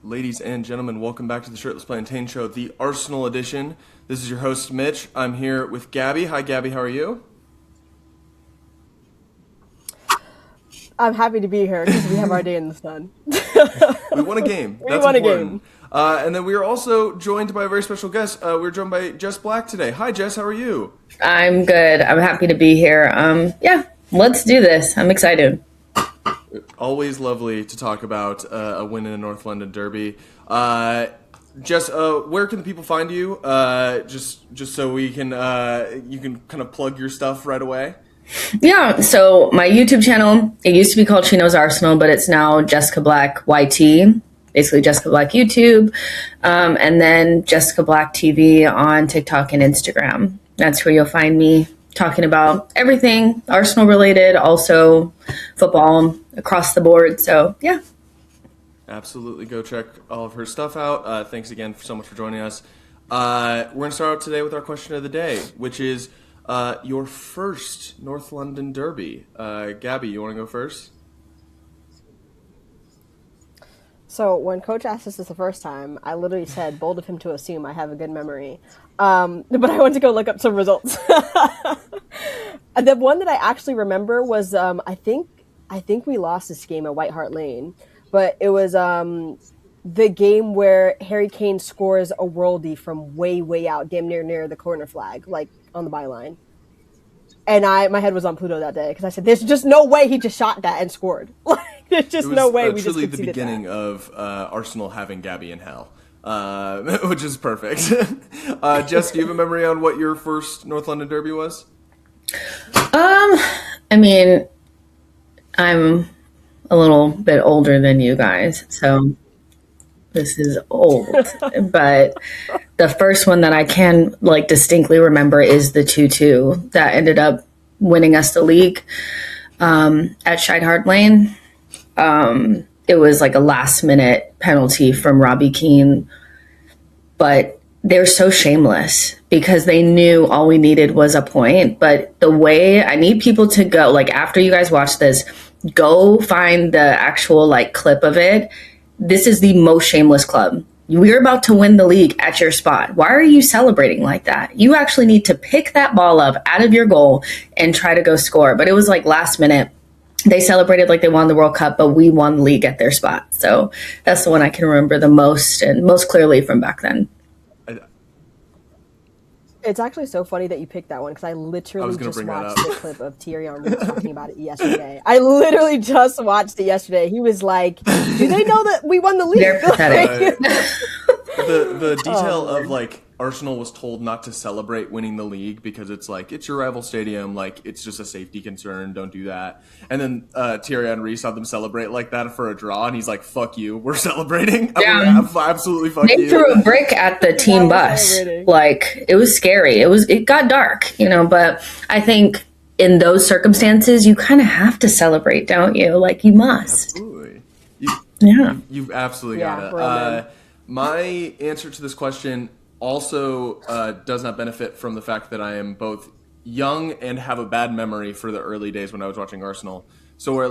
Ladies and gentlemen, welcome back to the Shirtless Plantain Show, the Arsenal edition. This is your host, Mitch. I'm here with Gabby. Hi, Gabby. How are you? I'm happy to be here because we have our day in the sun. We won a game. We That's won important. a game. And then we are also joined by a very special guest. We're joined by Jess Black today. Hi, Jess. How are you? I'm good. I'm happy to be here. Yeah, let's do this. I'm excited. Always lovely to talk about a win in the North London Derby. Jess, where can the people find you? Just so we can you can kind of plug your stuff right away. Yeah, so my YouTube channel, it used to be called She Knows Arsenal, but it's now Jessica Black YT, basically Jessica Black YouTube, and then Jessica Black TV on TikTok and Instagram. That's where you'll find me talking about everything Arsenal related, also football across the board. So, yeah. Absolutely. Go check all of her stuff out. Thanks again so much for joining us. We're going to start out today with our question of the day, which is your first North London Derby. Gabby, you want to go first? So when Coach asked us this the first time, I literally said, bold of him to assume I have a good memory. But I went to go look up some results. The one that I actually remember was, I think we lost this game at White Hart Lane. But it was the game where Harry Kane scores a worldie from way, way out, damn near the corner flag, like on the byline. And my head was on Pluto that day because I said, "There's just no way he just shot that and scored. Like, there's just no way we just truly the conceded beginning that." of Arsenal having Gabby in hell, which is perfect. Jess, do you have a memory on what your first North London Derby was? I mean, I'm a little bit older than you guys, so this is old. But the first one that I can distinctly remember is the 2-2 that ended up winning us the league at Shide Hart Lane. It was like a last minute penalty from Robbie Keane, but they're so shameless because they knew all we needed was a point. But the way I need people to go, after you guys watch this, go find the actual clip of it. This is the most shameless club. We're about to win the league at your spot. Why are you celebrating like that? You actually need to pick that ball up out of your goal and try to go score. But it was last minute. They celebrated like they won the World Cup, but we won the league at their spot. So that's the one I can remember the most and most clearly from back then. It's actually so funny that you picked that one because I literally just watched the clip of Thierry Henry talking about it yesterday. I literally just watched it yesterday. He was like, "Do they know that we won the league?" They're pathetic. The detail of Arsenal was told not to celebrate winning the league because it's it's your rival stadium, it's just a safety concern, don't do that. And then Thierry Henry saw them celebrate like that for a draw, and he's like, "Fuck you, we're celebrating." Yeah. Absolutely fuck you. They threw a brick at the team bus. It was scary. It got dark, but I think in those circumstances you kind of have to celebrate, don't you? You must. Absolutely. You've absolutely got it. My answer to this question also does not benefit from the fact that I am both young and have a bad memory for the early days when I was watching Arsenal. So where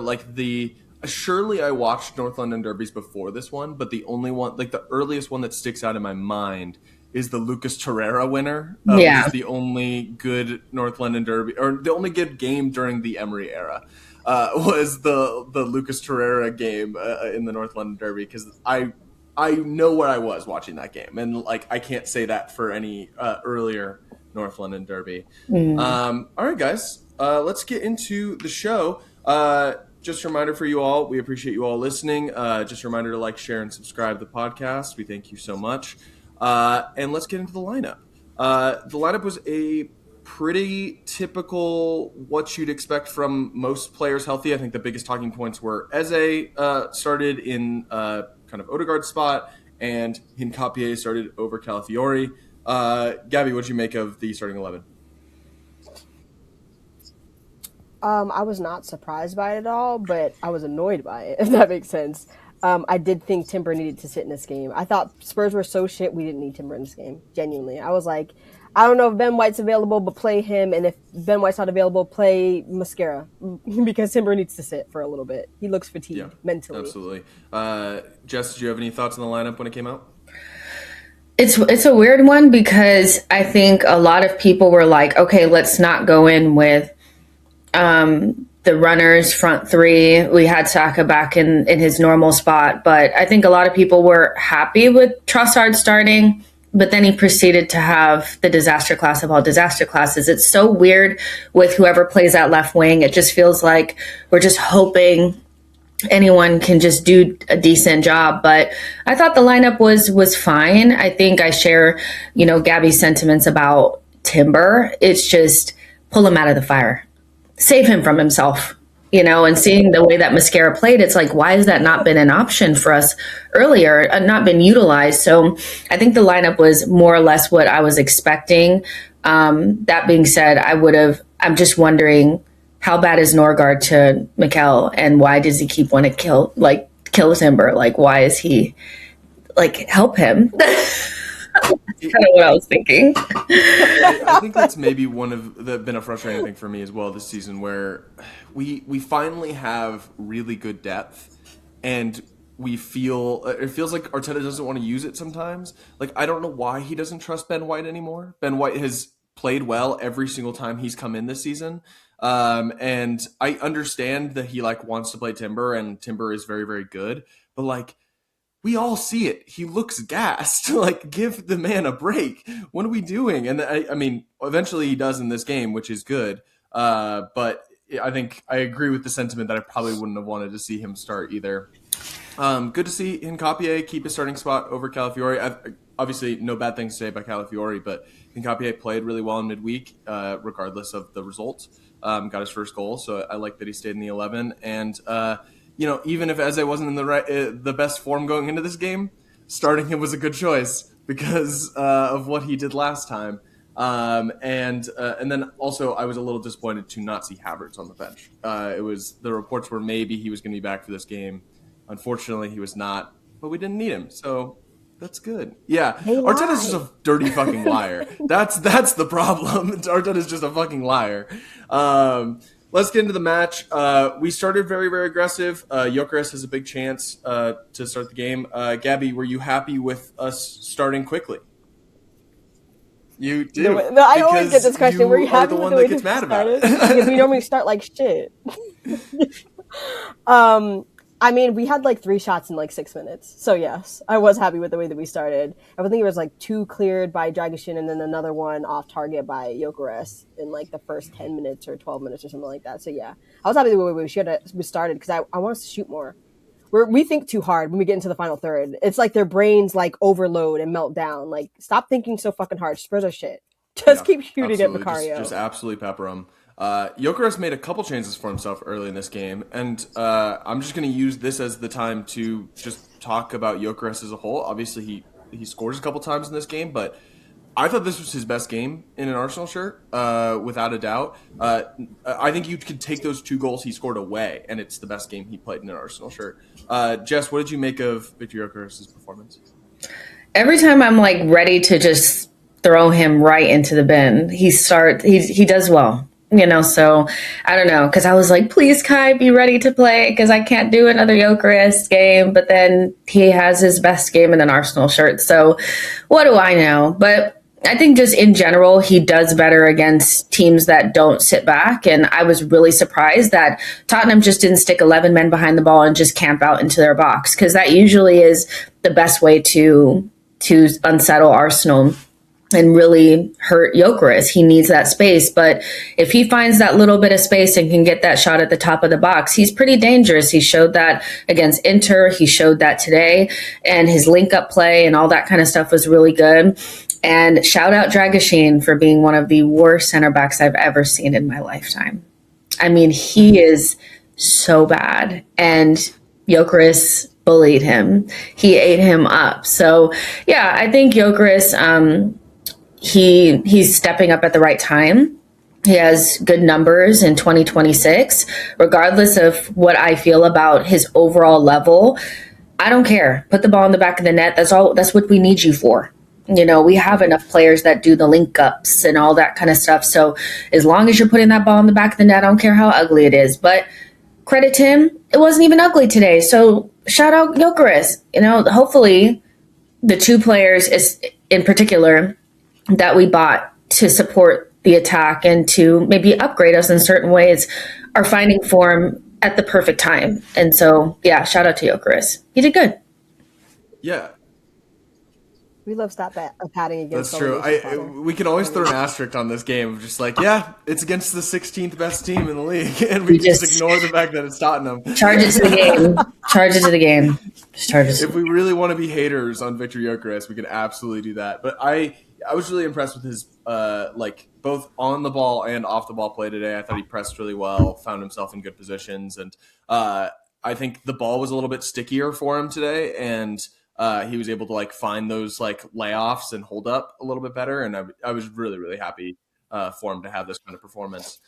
surely I watched North London derbies before this one, but the only one, the earliest one that sticks out in my mind is the Lucas Torreira winner. Which is the only good North London derby, or the only good game during the Emery era. Was the Lucas Torreira game in the North London derby, because I know where I was watching that game, and I can't say that for any earlier North London derby. All right, guys, let's get into the show. Just a reminder for you all, we appreciate you all listening. Just a reminder to share, and subscribe to the podcast. We thank you so much. And let's get into the lineup. The lineup was a pretty typical what you'd expect from most players healthy. I think the biggest talking points were EZE started in kind of Odegaard's spot, and Hincapié started over Calafiori. Gabby, what did you make of the starting 11? I was not surprised by it at all, but I was annoyed by it, if that makes sense. I did think Timber needed to sit in this game. I thought Spurs were so shit we didn't need Timber in this game. Genuinely. I was like, I don't know if Ben White's available, but play him. And if Ben White's not available, play Mascara because Timber needs to sit for a little bit. He looks fatigued mentally. Absolutely. Jess, did you have any thoughts on the lineup when it came out? It's a weird one because I think a lot of people were like, okay, let's not go in with the runners front three. We had Saka back in his normal spot, but I think a lot of people were happy with Trossard starting, but then he proceeded to have the disaster class of all disaster classes. It's so weird with whoever plays that left wing. It just feels like we're just hoping anyone can just do a decent job. But I thought the lineup was fine. I think I share, Gabby's sentiments about Timber. It's just pull him out of the fire. Save him from himself, and seeing the way that Mascara played, it's like, why has that not been an option for us earlier, not been utilized? So I think the lineup was more or less what I was expecting. That being said, I'm just wondering, how bad is Norgard to Mikel, and why does he keep wanting to kill Timber? Like, why is he help him? That's kind of what I was thinking. I think that's maybe been a frustrating thing for me as well this season, where we finally have really good depth, and it feels like Arteta doesn't want to use it sometimes. Like, I don't know why he doesn't trust Ben White anymore. Ben White has played well every single time he's come in this season. And I understand that he wants to play Timber, and Timber is very, very good, but we all see it. He looks gassed. Give the man a break. What are we doing? And I mean, eventually he does in this game, which is good. But I think I agree with the sentiment that I probably wouldn't have wanted to see him start either. Good to see Hincapié keep his starting spot over Calafiori. Obviously, no bad things to say about Calafiori, but Hincapié played really well in midweek, regardless of the results. Got his first goal, so I like that he stayed in the 11. And even if Eze wasn't in the best form going into this game, starting him was a good choice because of what he did last time. And then also I was a little disappointed to not see Havertz on the bench. The reports were maybe he was going to be back for this game. Unfortunately, he was not, but we didn't need him, so that's good. Yeah, Arteta's just a dirty fucking liar. That's the problem. Arteta's just a fucking liar. Let's get into the match. We started very, very aggressive. Gyokeres has a big chance to start the game. Gabby, were you happy with us starting quickly? You do. No, I always get this question. Were you happy with the way gets mad about it? Because we normally start like shit. I mean, we had 3 shots in 6 minutes. So yes, I was happy with the way that we started. I think it was 2 cleared by Dragusin and then another one off target by Gyokeres in the first 10 minutes or 12 minutes or something like that. So yeah, I was happy with the way we started because I want us to shoot more. We think too hard when we get into the final third. It's like their brains overload and melt down. Stop thinking so fucking hard. Spurs are shit. Just keep shooting at Vicario. Just absolutely pepper them. Gyokeres made a couple chances for himself early in this game, and I'm just going to use this as the time to just talk about Gyokeres as a whole. Obviously, he scores a couple times in this game, but I thought this was his best game in an Arsenal shirt, without a doubt. I think you could take those 2 goals he scored away, and it's the best game he played in an Arsenal shirt. Jess, what did you make of Victor Gyokeres' performance? Every time I'm ready to just throw him right into the bin, he does well. So I don't know, because I was like, please, Kai, be ready to play, because I can't do another Gyokeres game. But then he has his best game in an Arsenal shirt. So what do I know? But I think just in general, he does better against teams that don't sit back. And I was really surprised that Tottenham just didn't stick 11 men behind the ball and just camp out into their box, because that usually is the best way to unsettle Arsenal and really hurt Gyokeres. He needs that space. But if he finds that little bit of space and can get that shot at the top of the box, he's pretty dangerous. He showed that against Inter. He showed that today. And his link-up play and all that kind of stuff was really good. And shout out Dragusin for being one of the worst center backs I've ever seen in my lifetime. I mean, he is so bad. And Gyokeres bullied him. He ate him up. So, yeah, I think Gyokeres... He's stepping up at the right time. He has good numbers in 2026. Regardless of what I feel about his overall level, I don't care. Put the ball in the back of the net. That's all. That's what we need you for. We have enough players that do the link ups and all that kind of stuff. So as long as you're putting that ball in the back of the net, I don't care how ugly it is. But credit to him, it wasn't even ugly today. So shout out Gyokeres. Hopefully the two players in particular that we bought to support the attack and to maybe upgrade us in certain ways are finding form at the perfect time. And so, yeah, shout out to Gyokeres. He did good. Yeah. We love stat padding against. That's true. We can always throw an asterisk on this game of just like, yeah, it's against the 16th best team in the league, and we just ignore the fact that it's Tottenham. Charge it to the game. Charge it to the game. Just charge it. If we really want to be haters on Victor Gyokeres, we can absolutely do that. But I was really impressed with his both on the ball and off the ball play today. I thought he pressed really well, found himself in good positions, and I think the ball was a little bit stickier for him today, and he was able to find those layoffs and hold up a little bit better. And I was really, really happy for him to have this kind of performance.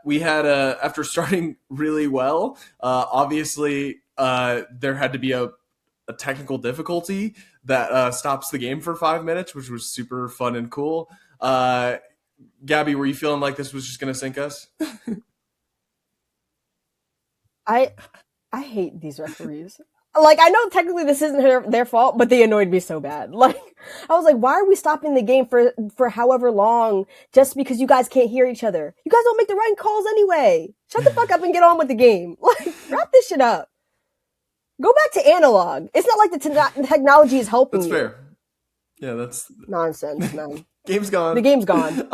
We had after starting really well, obviously there had to be a technical difficulty that stops the game for 5 minutes, which was super fun and cool. Gabby, were you feeling like this was just going to sink us? I hate these referees. I know technically this isn't their fault, but they annoyed me so bad. I was like, why are we stopping the game for however long just because you guys can't hear each other? You guys don't make the right calls anyway. Shut the fuck up and get on with the game. Wrap this shit up. Go back to analog. It's not like the technology is helping you. That's fair. Yeah, that's nonsense, man. Game's gone. The game's gone.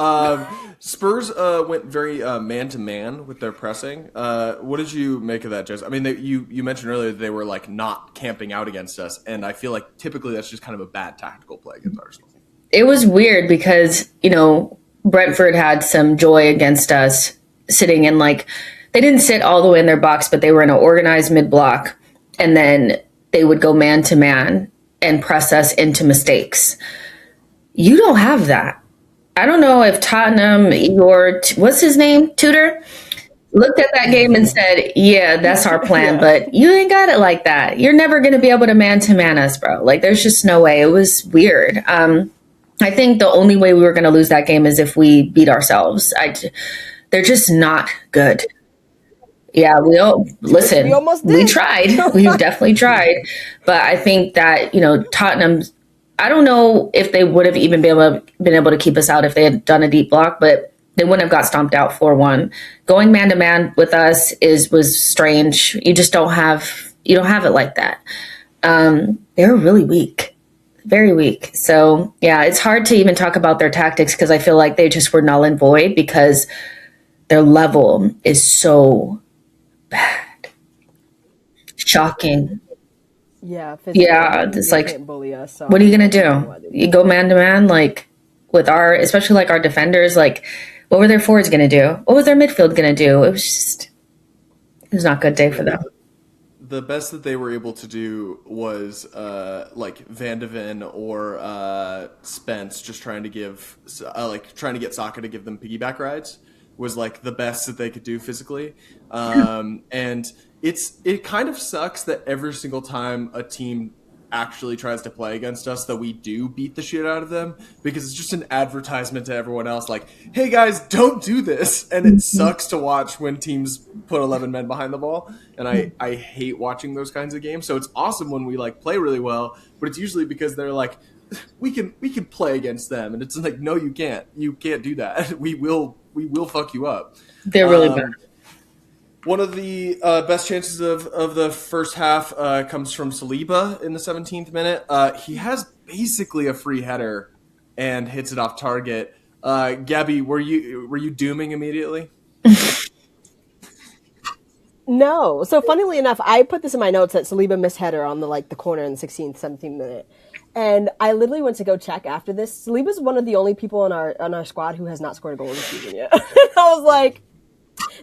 Spurs went very man-to-man with their pressing. What did you make of that, Jess? I mean, you mentioned earlier that they were not camping out against us, and I feel like typically that's just kind of a bad tactical play against Arsenal. It was weird because, Brentford had some joy against us sitting in they didn't sit all the way in their box, but they were in an organized mid-block, and then they would go man-to-man and press us into mistakes. You don't have that. I don't know if Tottenham, what's his name, Tudor, looked at that game and said, yeah, that's our plan, but you ain't got it like that. You're never going to be able to man-to-man us, bro. There's just no way. It was weird. I think the only way we were going to lose that game is if we beat ourselves. They're just not good. Yeah, we almost did. We tried. We definitely tried. But I think that, Tottenham, I don't know if they would have even been able to keep us out if they had done a deep block, but they wouldn't have got stomped out 4-1. Going man to man with us was strange. You just don't have it like that. They were really weak, very weak. So yeah, it's hard to even talk about their tactics because I feel like they just were null and void because their level is so bad, shocking. Yeah, it's can't bully us, so what are you gonna do? You go man to man, with especially our defenders. What were their forwards gonna do? What was their midfield gonna do? It was not a good day for them. The best that they were able to do was Van de Ven or Spence just trying to get Saka to give them piggyback rides was the best that they could do physically, and it kind of sucks that every single time a team actually tries to play against us that we do beat the shit out of them because it's just an advertisement to everyone else hey guys, don't do this. And it sucks to watch when teams put 11 men behind the ball, and I hate watching those kinds of games. So it's awesome when we play really well, but it's usually because they're we can play against them, and it's no, you can't do that. We will fuck you up. They're really bad. One of the best chances of the first half comes from Saliba in the 17th minute. He has basically a free header and hits it off target. Gabby, were you dooming immediately? No. So funnily enough, I put this in my notes that Saliba missed header on the corner in the 16th, 17th minute. And I literally went to go check after this. Saliba's one of the only people on our squad who has not scored a goal this season yet. I was like,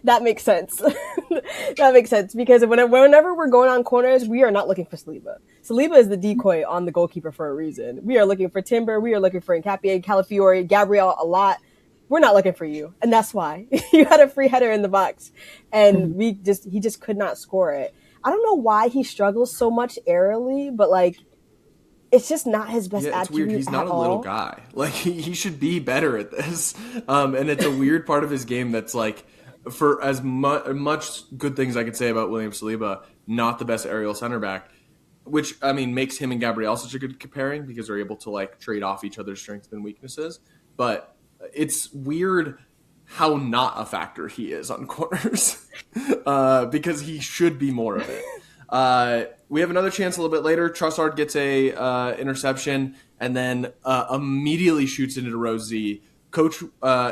that makes sense. That makes sense because whenever we're going on corners, we are not looking for Saliba. Saliba is the decoy on the goalkeeper for a reason. We are looking for Timber. We are looking for Nkapie, Calafiori, Gabriel a lot. We're not looking for you, and that's why you had a free header in the box, and he just could not score it. I don't know why he struggles so much aerially, but it's just not his best Yeah, it's weird. attribute He's not at a little all. guy. Like he should be better at this. And it's a weird part of his game that's like, for as much good things I could say about William Saliba, not the best aerial center back. Which, I mean, makes him and Gabriel such a good pairing because they're able to like trade off each other's strengths and weaknesses. But it's weird how not a factor he is on corners because he should be more of it. We have another chance a little bit later. Trossard gets a interception and then immediately shoots into row Z. Coach,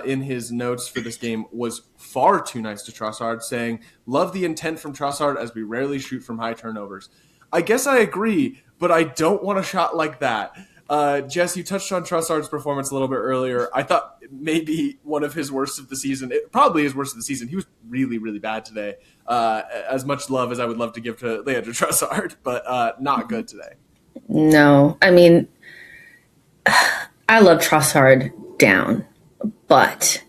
in his notes for this game, was far too nice to Trossard, saying, "Love the intent from Trossard as we rarely shoot from high turnovers." I guess I agree, but I don't want a shot like that. Jess, you touched on Trossard's performance a little bit earlier. I thought maybe one of his worst of the season. It probably his worst of the season. He was really, really bad today. As much love as I would love to give to Leandro Trossard, but not good today. No, I mean, I love Trossard down, but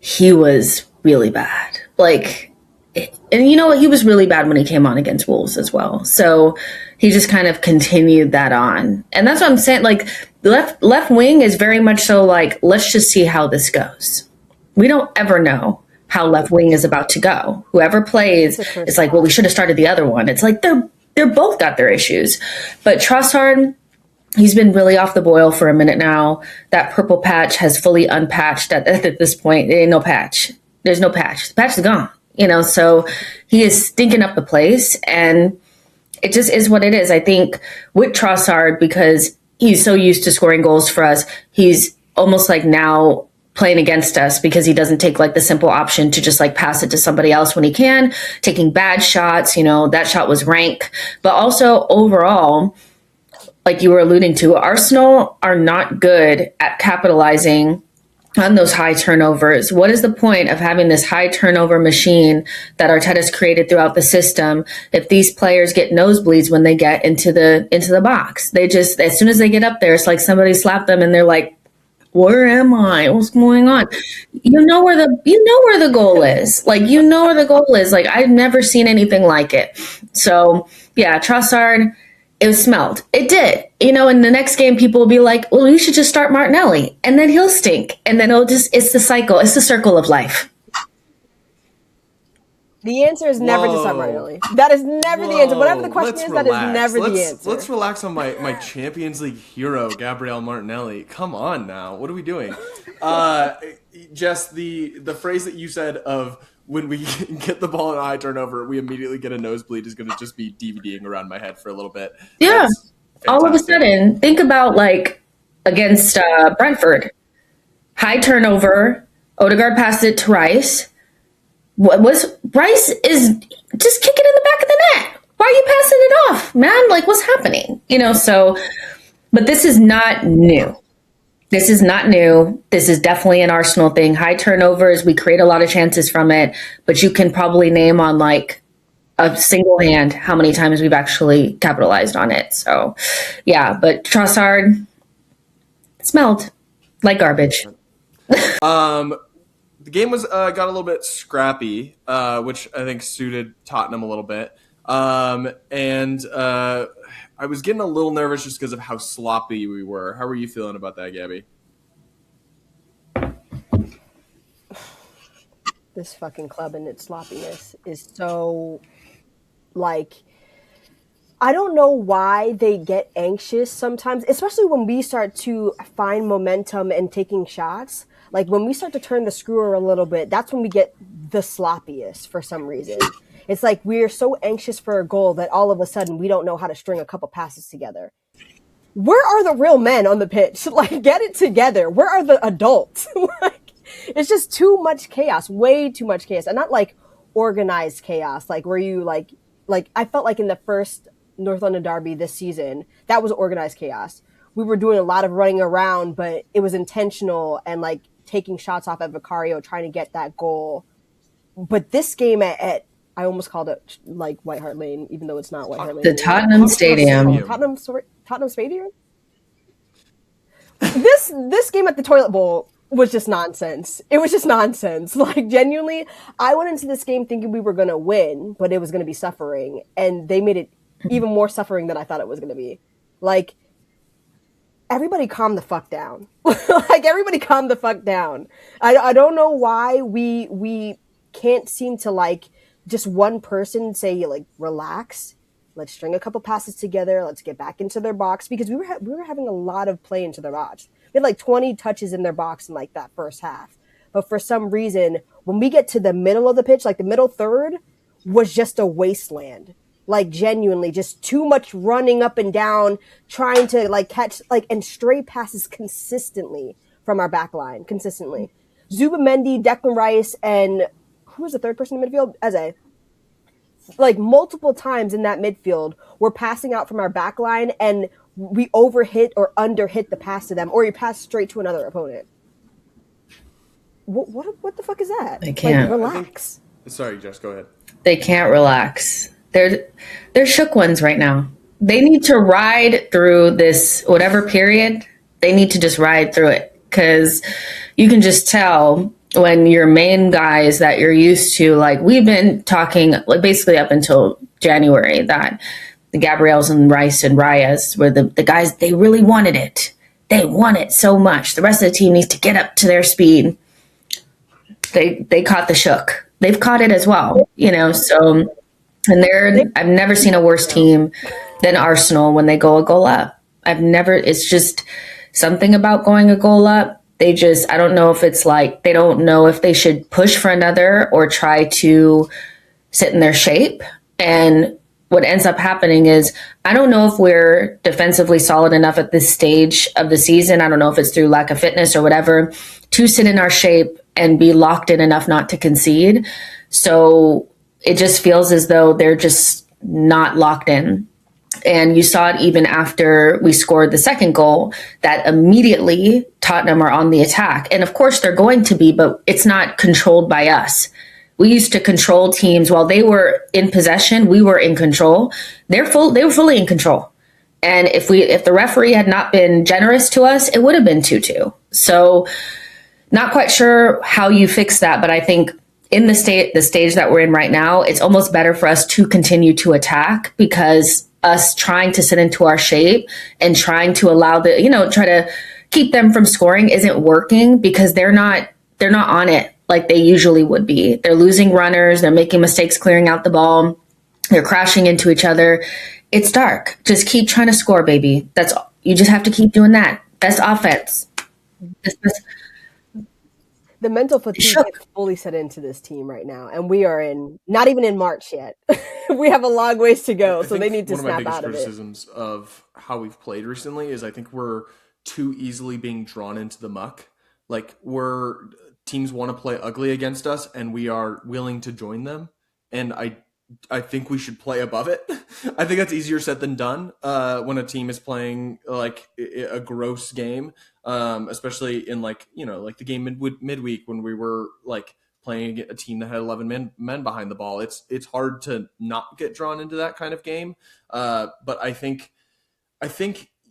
he was really bad. Like, and you know what? He was really bad when he came on against Wolves as well. So he just kind of continued that on. And that's what I'm saying. Like, left wing is very much so like, let's just see how this goes. We don't ever know how left wing is about to go. Whoever plays, it's like, well, we should have started the other one. It's like they're both got their issues. But Trossard, he's been really off the boil for a minute now. That purple patch has fully unpatched at this point. There ain't no patch. There's no patch. The patch is gone. So he is stinking up the place, and it just is what it is. I think with Trossard, because he's so used to scoring goals for us, he's almost like now playing against us because he doesn't take like the simple option to just like pass it to somebody else when he can, taking bad shots. That shot was rank, but also overall, like you were alluding to, Arsenal are not good at capitalizing on those high turnovers. What is the point of having this high turnover machine that Arteta's created throughout the system if these players get nosebleeds when they get into the box? They just, as soon as they get up there, it's like somebody slapped them and they're like, where am I? What's going on? You know where the goal is. Like, where the goal is. Like, I've never seen anything like it. So yeah, Trossard, it smelled. It did. In the next game, people will be like, well, you should just start Martinelli. And then he'll stink. And then it's the cycle. It's the circle of life. The answer is never to start Martinelli. That is never the answer. Whatever the question is, that is never the answer. Let's relax on my Champions League hero, Gabriel Martinelli. Come on now. What are we doing? Jess, the phrase that you said of when we get the ball in a high turnover, we immediately get a nosebleed is going to just be DVDing around my head for a little bit. Yeah. All of a sudden, think about like against Brentford. High turnover. Odegaard passed it to Rice. Rice is just kicking in the back of the net. Why are you passing it off, man? Like, what's happening? But this is not new. This is not new. This is definitely an Arsenal thing. High turnovers, we create a lot of chances from it, but you can probably name on like a single hand how many times we've actually capitalized on it. So, yeah, but Trossard smelled like garbage. The game was got a little bit scrappy, which I think suited Tottenham a little bit. And I was getting a little nervous just because of how sloppy we were. How were you feeling about that, Gabby? This fucking club and its sloppiness is so, like, I don't know why they get anxious sometimes, especially when we start to find momentum and taking shots. Like, when we start to turn the screw a little bit, that's when we get the sloppiest for some reason. It's like we're so anxious for a goal that all of a sudden we don't know how to string a couple passes together. Where are the real men on the pitch? Like, get it together. Where are the adults? Like, it's just too much chaos, way too much chaos. And not like organized chaos, like where you like I felt like in the first North London derby this season, that was organized chaos. We were doing a lot of running around, but it was intentional and like taking shots off at Vicario, trying to get that goal. But this game at I almost called it like White Hart Lane, even though it's not White Hart Lane. The Tottenham Stadium. Tottenham Stadium? This game at the Toilet Bowl was just nonsense. It was just nonsense. Like, genuinely, I went into this game thinking we were going to win, but it was going to be suffering. And they made it even more suffering than I thought it was going to be. Like, everybody calm the fuck down. Like, everybody calm the fuck down. I don't know why we can't seem to, like, just one person say, like, relax. Let's string a couple passes together. Let's get back into their box, because we were having a lot of play into their box. We had like 20 touches in their box in like that first half. But for some reason, when we get to the middle of the pitch, like the middle third was just a wasteland. Like, genuinely, just too much running up and down, trying to like catch like and stray passes consistently from our back line. Consistently. Zubamendi, Declan Rice, and who was the third person in midfield? Eze. Like, multiple times in that midfield, we're passing out from our back line and we overhit or underhit the pass to them, or you pass straight to another opponent. What the fuck is that? They can't. Like, relax. Sorry, Jess, go ahead. They can't relax. They're shook ones right now. They need to ride through this whatever period. They need to just ride through it, because you can just tell when your main guys that you're used to, like we've been talking, like basically up until January, that the Gabriels and Rice and Reyes were the guys, they really wanted it. They want it so much. The rest of the team needs to get up to their speed. They caught the shook. They've caught it as well, you know, so, and I've never seen a worse team than Arsenal when they go a goal up. It's just something about going a goal up. I don't know if it's like, they don't know if they should push for another or try to sit in their shape. And what ends up happening is, I don't know if we're defensively solid enough at this stage of the season. I don't know if it's through lack of fitness or whatever, to sit in our shape and be locked in enough not to concede. So it just feels as though they're just not locked in. And you saw it even after we scored the second goal, that immediately Tottenham are on the attack. And of course they're going to be, but it's not controlled by us. We used to control teams while they were in possession. We were in control. They were fully in control. And if the referee had not been generous to us, it would have been 2-2. So not quite sure how you fix that, but I think in the stage that we're in right now, it's almost better for us to continue to attack, because us trying to sit into our shape and trying to allow try to keep them from scoring isn't working, because they're not on it like they usually would be. They're losing runners. They're making mistakes clearing out the ball. They're crashing into each other. It's dark. Just keep trying to score, baby. You just have to keep doing that. That's offense. The mental fatigue is fully set into this team right now, and we are not even in March yet. We have a long ways to go, so they need to snap out of it. One of my biggest criticisms of how we've played recently is, I think we're too easily being drawn into the muck. Like, teams want to play ugly against us, and we are willing to join them. And I think we should play above it. I think that's easier said than done when a team is playing like a gross game, especially in like the game midweek when we were like playing a team that had 11 men behind the ball. It's hard to not get drawn into that kind of game. But I think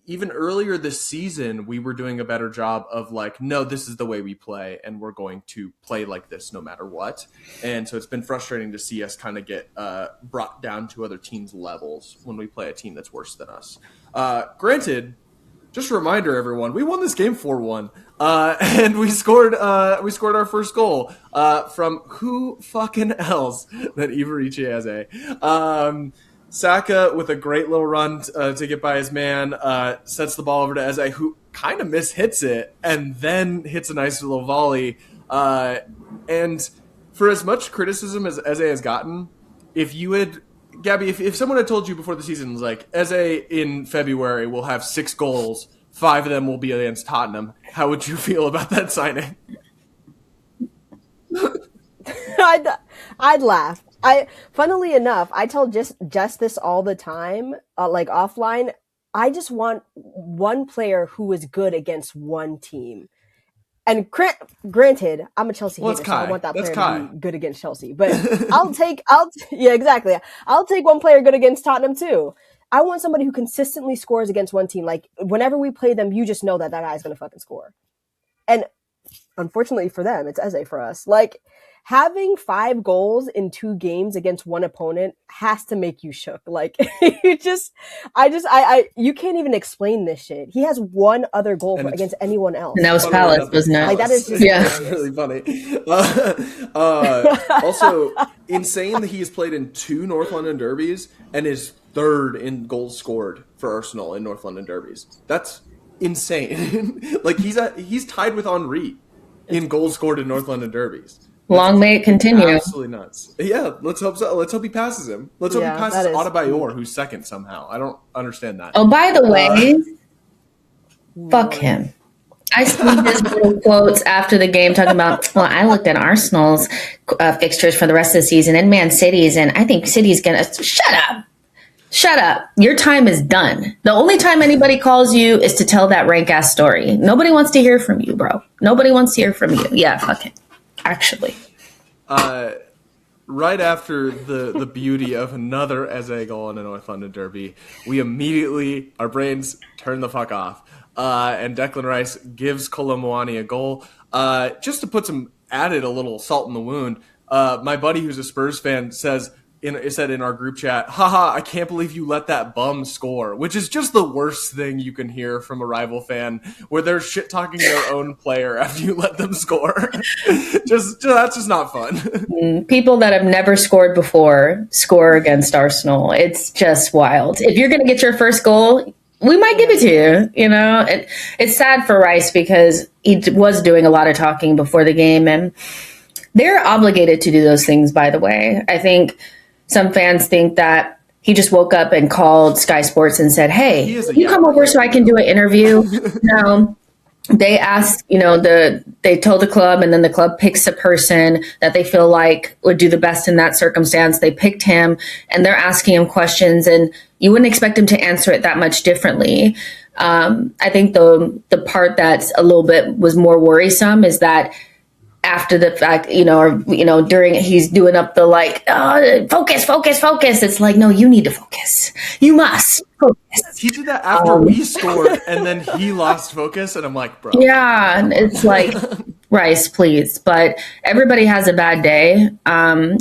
even earlier this season, we were doing a better job of like, no, this is the way we play, and we're going to play like this no matter what. And so it's been frustrating to see us kind of get brought down to other teams' levels when we play a team that's worse than us. Granted, just a reminder, everyone, we won this game 4-1, and we scored our first goal from who fucking else than Ivorice Eze. Saka with a great little run to get by his man, sets the ball over to Eze, who kind of mishits it and then hits a nice little volley. And for as much criticism as Eze has gotten, Gabby, if someone had told you before the season, was like, Eze in February will have 6 goals, 5 of them will be against Tottenham, how would you feel about that signing? I'd laugh. Funnily enough, I tell Jess this all the time, like offline. I just want one player who is good against one team. And granted, I'm a Chelsea hater, so I want that player to be good against Chelsea. But yeah, exactly. I'll take one player good against Tottenham too. I want somebody who consistently scores against one team. Like, whenever we play them, you just know that guy's going to fucking score. And unfortunately for them, it's EZE for us. Like, having 5 goals in 2 games against one opponent has to make you shook. Like, you can't even explain this shit. He has 1 other goal against anyone else. And that was Palace, wasn't it? Like, that is just It's really funny. Also, insane that he has played in 2 North London derbies and is 3rd in goals scored for Arsenal in North London derbies. That's insane. Like, he's tied with Henry in goals scored in North London derbies. Long may it continue. Absolutely nuts. Yeah, let's hope so. Let's hope he passes him. Let's hope he passes Adebayor, who's 2nd somehow. I don't understand that. Oh, by the way, fuck him. I see his little quotes after the game talking about, well, I looked at Arsenal's fixtures for the rest of the season and Man City's, and I think City's going to... Shut up. Your time is done. The only time anybody calls you is to tell that rank-ass story. Nobody wants to hear from you, bro. Nobody wants to hear from you. Yeah, fuck it. Actually. Right after the beauty of another EZE goal in a North London derby, we immediately, our brains turn the fuck off. And Declan Rice gives Kolo Muani a goal. Just to put some added a little salt in the wound, my buddy who's a Spurs fan said in our group chat, haha, I can't believe you let that bum score, which is just the worst thing you can hear from a rival fan, where they're shit talking their own player after you let them score. That's just not fun. People that have never scored before score against Arsenal. It's just wild. If you're going to get your first goal, we might give it to you. You know, it's sad for Rice because he was doing a lot of talking before the game, and they're obligated to do those things, by the way. I think some fans think that he just woke up and called Sky Sports and said, hey, you come over so I can do an interview. No, they asked, they told the club, and then the club picks a person that they feel like would do the best in that circumstance. They picked him, and they're asking him questions, and you wouldn't expect him to answer it that much differently. I think the part that's a little bit was more worrisome is that after the fact, during he's doing up the focus. It's like, no, you need to focus. You must focus. He did that after we scored, and then he lost focus, and I'm like, bro. Yeah, and it's like, Rice, please. But everybody has a bad day.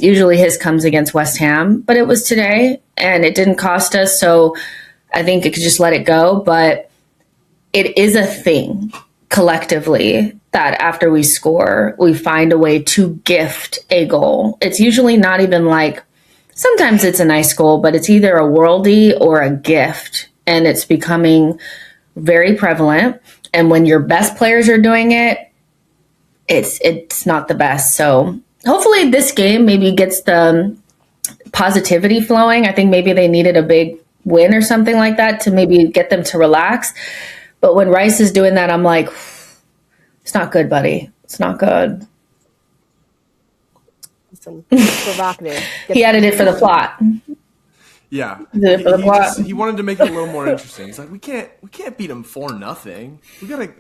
Usually his comes against West Ham, but it was today, and it didn't cost us, so I think it could just let it go. But it is a thing collectively that after we score, we find a way to gift a goal. It's usually not even sometimes it's a nice goal, but it's either a worldie or a gift. And it's becoming very prevalent. And when your best players are doing it, it's not the best. So hopefully this game maybe gets the positivity flowing. I think maybe they needed a big win or something like that to maybe get them to relax. But when Rice is doing that, I'm like, it's not good, buddy. It's not good. Listen, it's provocative. He added it for the plot. Yeah, he wanted to make it a little more interesting. He's like, we can't beat them 4-0.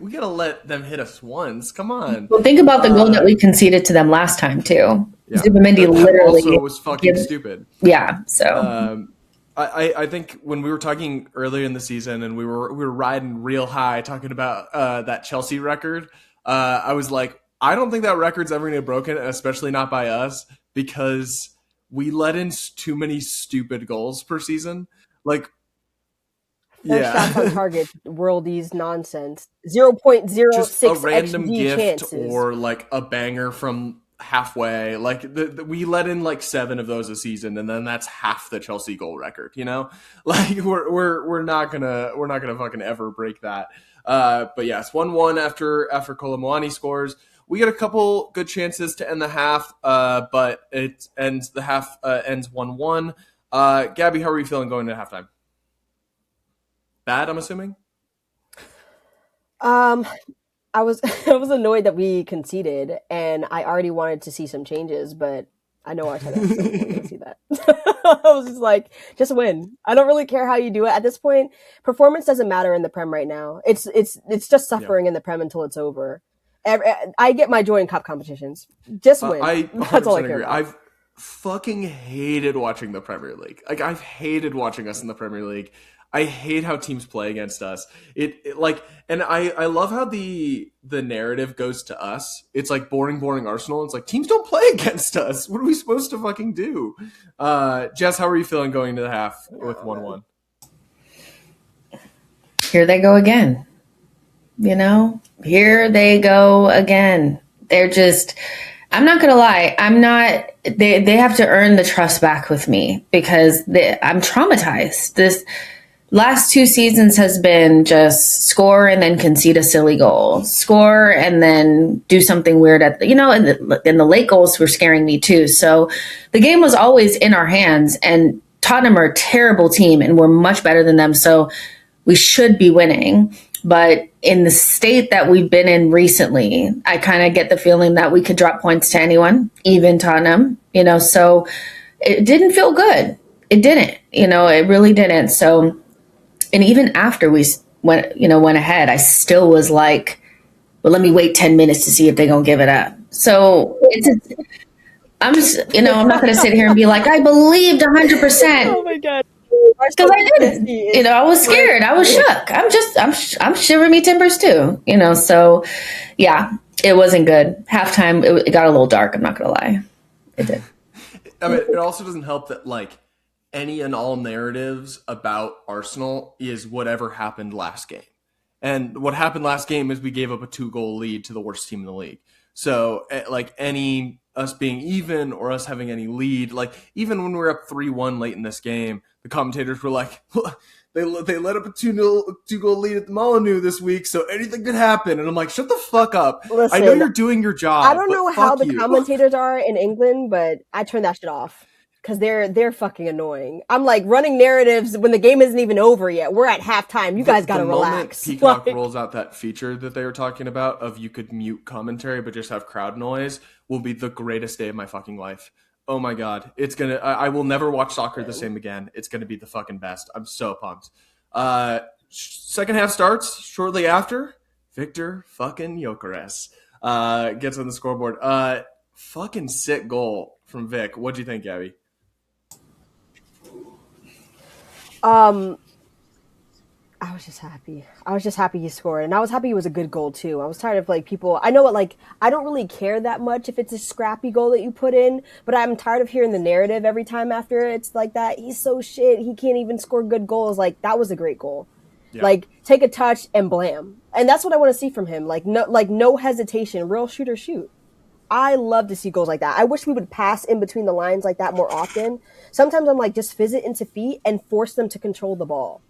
We gotta let them hit us once. Come on. Well, think about the goal that we conceded to them last time too. Yeah. Zubimendi literally also was fucking stupid. Yeah. So. I think when we were talking earlier in the season and we were riding real high talking about that Chelsea record, I was like, I don't think that record's ever going to get broken, especially not by us, because we let in too many stupid goals per season. First shots on target, worldies nonsense. 0.06 just a random XG gift chances. or a banger from halfway. We let in 7 of those a season, and then that's half the Chelsea goal record. We're not gonna fucking ever break that. But yes, 1-1 after Kolo Muani scores. We get a couple good chances to end the half, but the half ends 1-1. Gabby, how are you feeling going into halftime? Bad, I'm assuming. I was annoyed that we conceded, and I already wanted to see some changes, but I know Arteta still wasn't going to see that. I was just like, just win. I don't really care how you do it at this point. Performance doesn't matter in the Prem right now. It's just suffering in the Prem until it's over. I get my joy in cup competitions. Just win. That's all I care about. I've fucking hated watching the Premier League. I've hated watching us in the Premier League. I hate how teams play against us. And I love how the narrative goes to us. It's like boring Arsenal. It's like teams don't play against us. What are we supposed to fucking do? Jess, how are you feeling going into the half with 1-1? Here they go again. Here they go again. They're just, I'm not going to lie. They have to earn the trust back with me because I'm traumatized. This last 2 seasons has been just score and then concede a silly goal, score and then do something weird and the late goals were scaring me too. So the game was always in our hands, and Tottenham are a terrible team and we're much better than them. So we should be winning. But in the state that we've been in recently, I kind of get the feeling that we could drop points to anyone, even Tottenham, so it didn't feel good. It didn't, it really didn't. So, and even after we went ahead, I still was like, well, let me wait 10 minutes to see if they're going to give it up. So I'm just, I'm not going to sit here and be like, I believed 100%. Oh my God. Because I didn't, I was scared. I was shook. I'm shivering me timbers too, So, yeah, it wasn't good. Halftime, it got a little dark. I'm not gonna lie, it did. I mean, it also doesn't help that any and all narratives about Arsenal is whatever happened last game, and what happened last game is we gave up a 2-goal lead to the worst team in the league. So, any us being even or us having any lead, even when we were up 3-1 late in this game, the commentators were like, they let up a 2-goal lead at the Molyneux this week, so anything could happen. And I'm like, shut the fuck up. Listen, I know you're doing your job. I don't know how the commentators are in England, but I turn that shit off because they're fucking annoying. I'm like running narratives when the game isn't even over yet. We're at halftime. You guys gotta relax. The moment Peacock rolls out that feature that they were talking about of you could mute commentary but just have crowd noise will be the greatest day of my fucking life. Oh my God. I will never watch soccer the same again. It's going to be the fucking best. I'm so pumped. Second half starts shortly after. Victor fucking Gyokeres gets on the scoreboard. Fucking sick goal from Vic. What'd you think, Gabby? I was just happy. I was just happy he scored, and I was happy it was a good goal too. I was tired of people. I know what I don't really care that much if it's a scrappy goal that you put in, but I'm tired of hearing the narrative every time after it's like that. He's so shit. He can't even score good goals. That was a great goal. Yeah. Take a touch and blam, and that's what I want to see from him. No hesitation, real shoot or shoot. I love to see goals like that. I wish we would pass in between the lines like that more often. Sometimes I'm just fizz it into feet and force them to control the ball.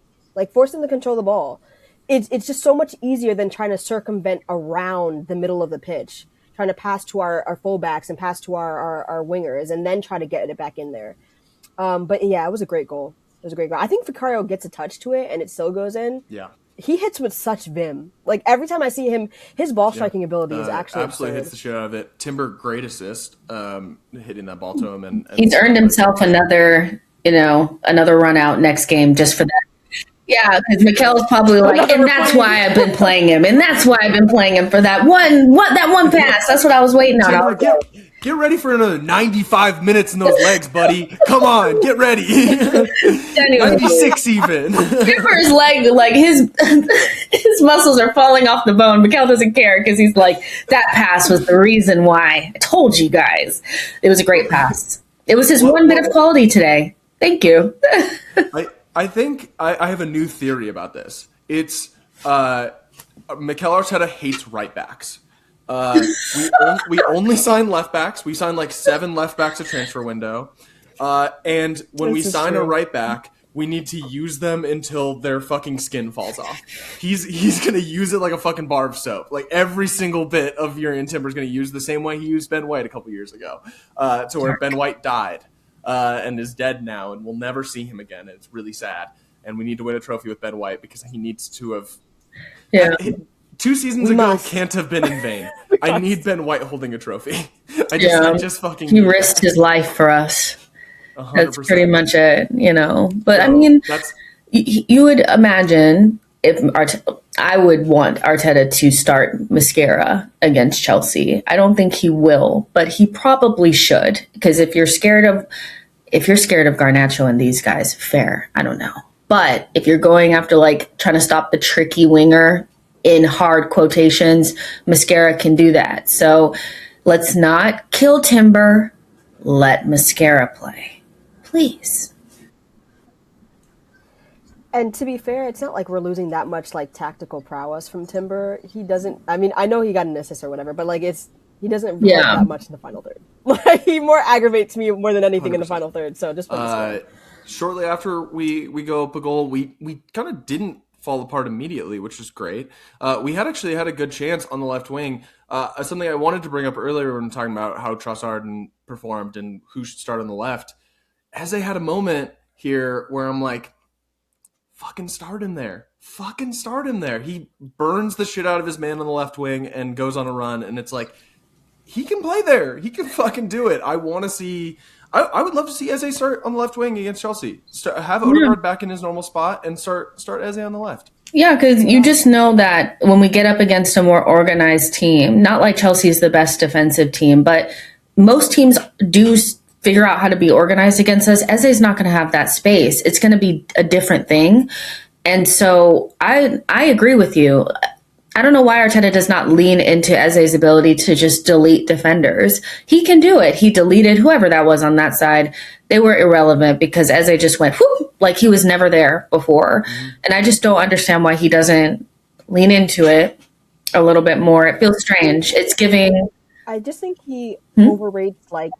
Force them to control the ball. It's just so much easier than trying to circumvent around the middle of the pitch, trying to pass to our fullbacks and pass to our wingers and then try to get it back in there. But yeah, it was a great goal. I think Vicario gets a touch to it and it still goes in. Yeah. He hits with such vim. Every time I see him, his ball striking ability is actually absolutely absurd. Hits the shit out of it. Timber, great assist, hitting that ball to him. And he's earned himself another run out next game just for that. Yeah, because Mikel's probably and that's why I've been playing him, and that's why I've been playing him for that one pass. That's what I was waiting on. Get ready for another 95 minutes in those legs, buddy. Come on, get ready. 96 even. Timber's leg, his muscles are falling off the bone. Mikel doesn't care because he's like, that pass was the reason why. I told you guys. It was a great pass. It was his one bit of quality today. Thank you. I think I have a new theory about this. It's Mikel Arteta hates right backs. We only sign left backs. We sign 7 left backs a transfer window. And when we sign a right back, we need to use them until their fucking skin falls off. He's going to use it like a fucking bar of soap. Every single bit of Urian Timber's going to use the same way he used Ben White a couple years ago. To where Ben White died. And is dead now, and we'll never see him again. And it's really sad. And we need to win a trophy with Ben White because he needs to have. Yeah. 2 seasons ago can't have been in vain. I need Ben White holding a trophy. I just fucking. He risked his life for us. 100%. That's pretty much it, But so, I mean, you would imagine I would want Arteta to start Mascara against Chelsea. I don't think he will, but he probably should, because if you're scared of Garnacho and these guys, fair. I don't know. But if you're going after like trying to stop the tricky winger in hard quotations, Mascara can do that. So let's not kill Timber. Let Mascara play, please. And to be fair, it's not like we're losing that much like tactical prowess from Timber. He doesn't. I mean, I know he got an assist or whatever, but like he doesn't help that much in the final third. Like he more aggravates me more than anything 100%. In the final third. So just for this one. Shortly after we go up a goal, we kind of didn't fall apart immediately, which is great. We had actually had a good chance on the left wing. Something I wanted to bring up earlier when talking about how Trossard performed and who should start on the left. As I had a moment here where I'm like, fucking start him there. Fucking start him there. He burns the shit out of his man on the left wing and goes on a run. And it's like, he can play there. He can fucking do it. I want to see... I would love to see Eze start on the left wing against Chelsea. Have Odegaard back in his normal spot and start Eze on the left. Yeah, because you just know that when we get up against a more organized team, not like Chelsea is the best defensive team, but most teams do figure out how to be organized against us. Eze's not going to have that space. It's going to be a different thing. And so I agree with you. I don't know why Arteta does not lean into Eze's ability to just delete defenders. He can do it. He deleted whoever that was on that side. They were irrelevant because Eze just went whoop, like he was never there before. Mm-hmm. And I just don't understand why he doesn't lean into it a little bit more. It feels strange. It's giving... I just think he overrates like...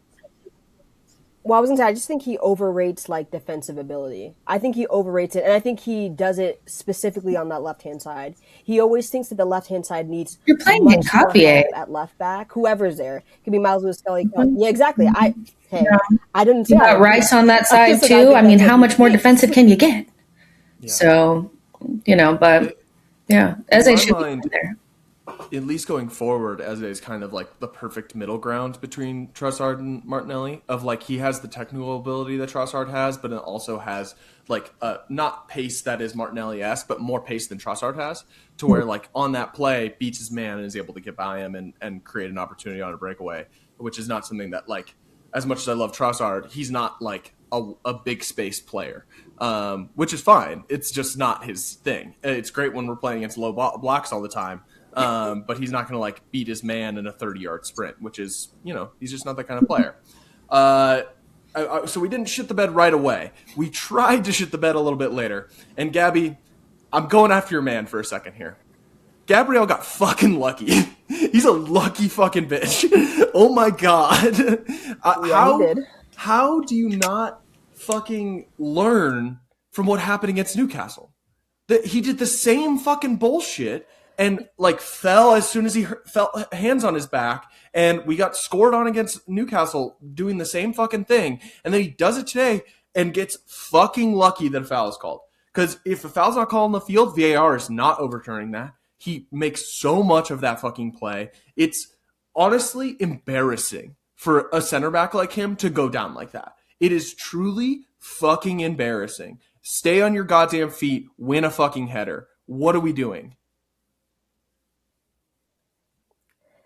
Well, I was going to say, I just think he overrates like defensive ability. I think he overrates it, and I think he does it specifically on that left-hand side. He always thinks that the left-hand side needs You're playing in copy at left back, whoever's there. It could be Miles Lewis-Skelly. Yeah, exactly. I didn't say you got Rice on that side too. I mean, how much more defensive can you get? Yeah. So, but yeah, Eze should be there. At least going forward, Eze is kind of like the perfect middle ground between Trossard and Martinelli. Of like, he has the technical ability that Trossard has, but it also has like not pace that is Martinelli-esque, but more pace than Trossard has, to where like on that play beats his man and is able to get by him and create an opportunity on a breakaway, which is not something that like, as much as I love Trossard, he's not like a big space player, which is fine. It's just not his thing. It's great when we're playing against low blocks all the time. But he's not going to like beat his man in a 30-yard sprint, which is, he's just not that kind of player. So we didn't shit the bed right away. We tried to shit the bed a little bit later. And Gabby, I'm going after your man for a second here. Gabriel got fucking lucky. He's a lucky fucking bitch. Oh my God. How do you not fucking learn from what happened against Newcastle? That he did the same fucking bullshit and like fell as soon as he felt hands on his back, and we got scored on against Newcastle doing the same fucking thing, and then he does it today and gets fucking lucky that a foul is called. Because if a foul's not called on the field, VAR is not overturning that. He makes so much of that fucking play. It's honestly embarrassing for a center back like him to go down like that. It is truly fucking embarrassing. Stay on your goddamn feet, win a fucking header. What are we doing?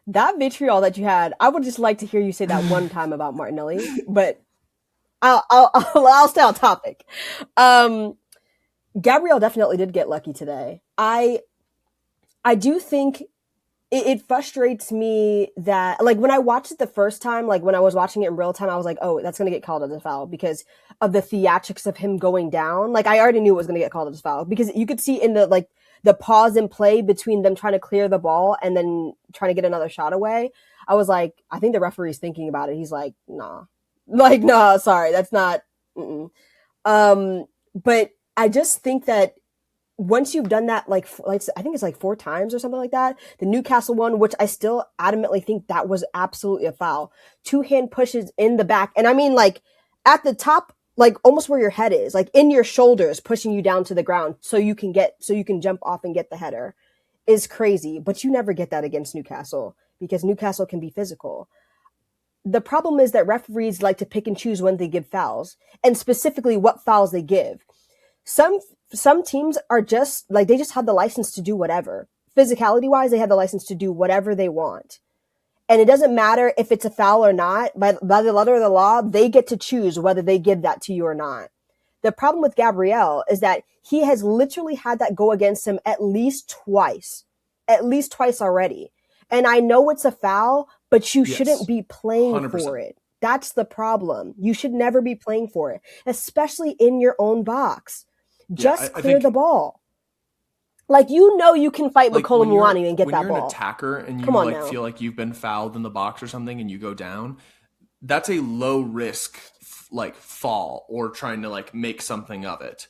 That vitriol that you had, I would just like to hear you say that one time about Martinelli, but I'll stay on topic. Gabriel definitely did get lucky today. I do think it frustrates me that, like, when I watched it the first time, like when I was watching it in real time, I was like, oh, that's going to get called as a foul because of the theatrics of him going down. Like, I already knew it was going to get called as a foul because you could see in the pause and play between them trying to clear the ball and then trying to get another shot away. I was like, I think the referee's thinking about it. He's like, nah. Like, nah, sorry, that's not. But I just think that once you've done that, like I think it's like 4 times or something like that, the Newcastle one, which I still adamantly think that was absolutely a foul. 2 hand pushes in the back. And I mean, like, at the top, like almost where your head is, like in your shoulders, pushing you down to the ground so you can jump off and get the header is crazy. But you never get that against Newcastle because Newcastle can be physical. The problem is that referees like to pick and choose when they give fouls and specifically what fouls they give. Some teams are just like, they just have the license to do whatever. Physicality wise, they have the license to do whatever they want. And it doesn't matter if it's a foul or not. By the letter of the law, they get to choose whether they give that to you or not. The problem with Gabriel is that he has literally had that go against him at least twice already. And I know it's a foul, but you shouldn't be playing 100%. for it. That's the problem. You should never be playing for it, especially in your own box. Just clear the ball. Like, you can fight with Kolomuani and get that ball. When you're an attacker and you feel like you've been fouled in the box or something and you go down, that's a low risk fall or trying to make something of it.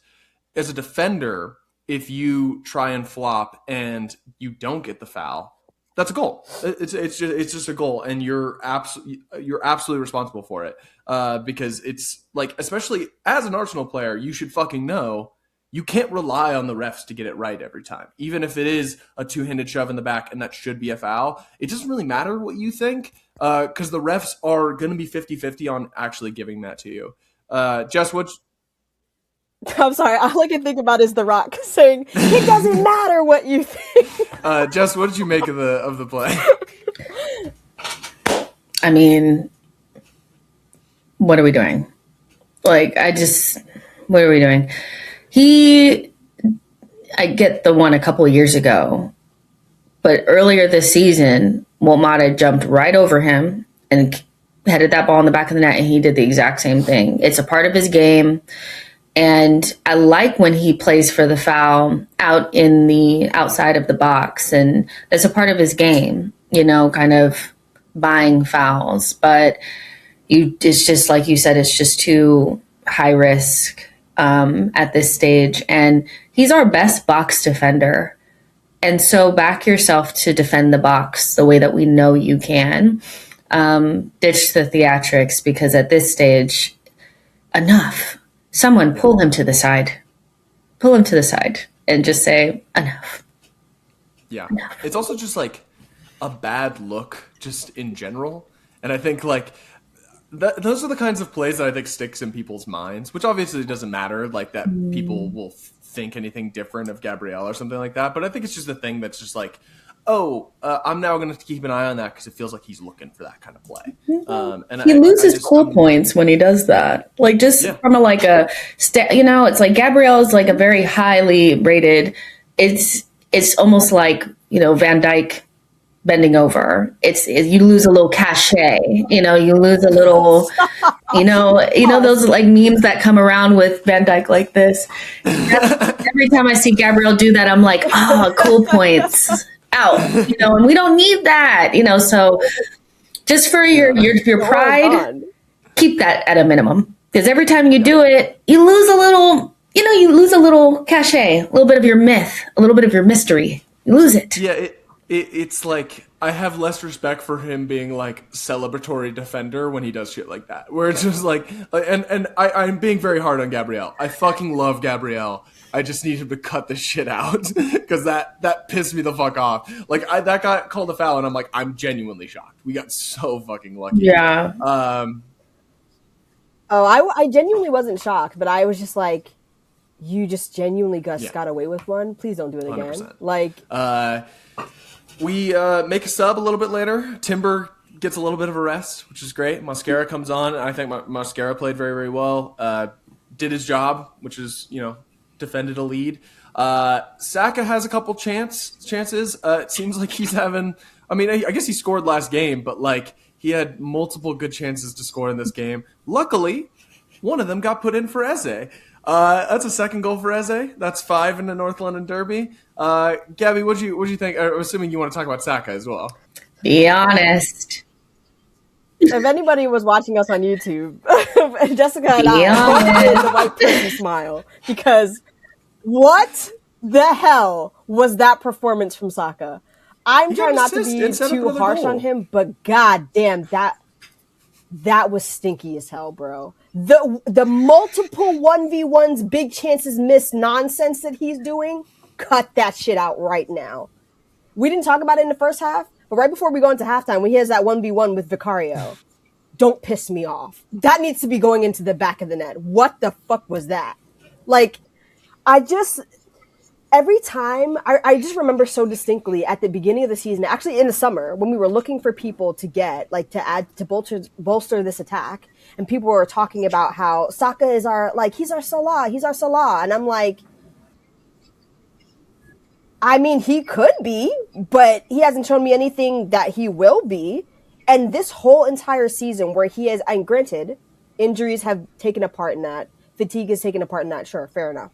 As a defender, if you try and flop and you don't get the foul, that's a goal. It's just a goal, and you're absolutely responsible for it. Because it's especially as an Arsenal player, you should fucking know you can't rely on the refs to get it right every time. Even if it is a two-handed shove in the back and that should be a foul, it doesn't really matter what you think, because the refs are going to be 50-50 on actually giving that to you. Jess, I'm sorry, all I can think about is The Rock saying, it doesn't matter what you think. Jess, what did you make of the play? I mean, what are we doing? What are we doing? I get the one a couple of years ago, but earlier this season, Wilmota jumped right over him and headed that ball in the back of the net, and he did the exact same thing. It's a part of his game. And I like when he plays for the foul out in the outside of the box. And that's a part of his game, kind of buying fouls. But it's just like you said, it's just too high risk at this stage. And he's our best box defender. And so back yourself to defend the box the way that we know you can. Ditch the theatrics, because at this stage, enough. Someone pull him to the side. Pull him to the side and just say, enough. Yeah. Enough. It's also just a bad look just in general. And I think those are the kinds of plays that I think sticks in people's minds, which obviously doesn't matter, that people will think anything different of Gabriel or something like that. But I think it's just a thing that's just I'm now going to keep an eye on that because it feels like he's looking for that kind of play. And he loses points when he does that. From it's like Gabriel is a very highly rated. It's almost like, Van Dijk bending over. You lose a little cachet, you lose a little, those memes that come around with Van Dijk like this. Every time I see Gabriel do that, I'm like, oh, cool points. Out, and we don't need that, so just for your pride, keep that at a minimum, because every time you do it, you lose a little cachet, a little bit of your myth, a little bit of your mystery. You lose it. Yeah, it's I have less respect for him being celebratory defender when he does shit like that, where it's just and I'm being very hard on Gabriel. I fucking love Gabriel. I just need him to cut this shit out, because that pissed me the fuck off. That got called a foul, and I'm I'm genuinely shocked. We got so fucking lucky. Yeah. I genuinely wasn't shocked, but I was just you just genuinely got away with one. Please don't do it again. 100%. We make a sub a little bit later. Timber gets a little bit of a rest, which is great. Mascara comes on, and I think Mascara played very, very well. Did his job, which is, defended a lead. Saka has a couple chances. It seems like he's having, I guess he scored last game, but he had multiple good chances to score in this game. Luckily, one of them got put in for EZE. That's a second goal for EZE. That's 5 in the North London Derby. Gabby, what'd you think? I'm assuming you want to talk about Saka as well. Be honest. If anybody was watching us on YouTube, Jessica and I the white person smile, because what the hell was that performance from Saka? I'm trying not to be too harsh on him, but goddamn, that was stinky as hell, bro. The multiple 1v1s, big chances missed nonsense that he's doing, cut that shit out right now. We didn't talk about it in the first half, but right before we go into halftime, when he has that 1v1 with Vicario, don't piss me off. That needs to be going into the back of the net. What the fuck was that? every time, I just remember so distinctly at the beginning of the season, actually in the summer, when we were looking for people to get, like, to add, to bolster this attack, and people were talking about how Saka is he's our Salah. And I'm like, I mean, he could be, but he hasn't shown me anything that he will be. And this whole entire season where he has, and granted, injuries have taken a part in that, fatigue has taken a part in that, sure, fair enough.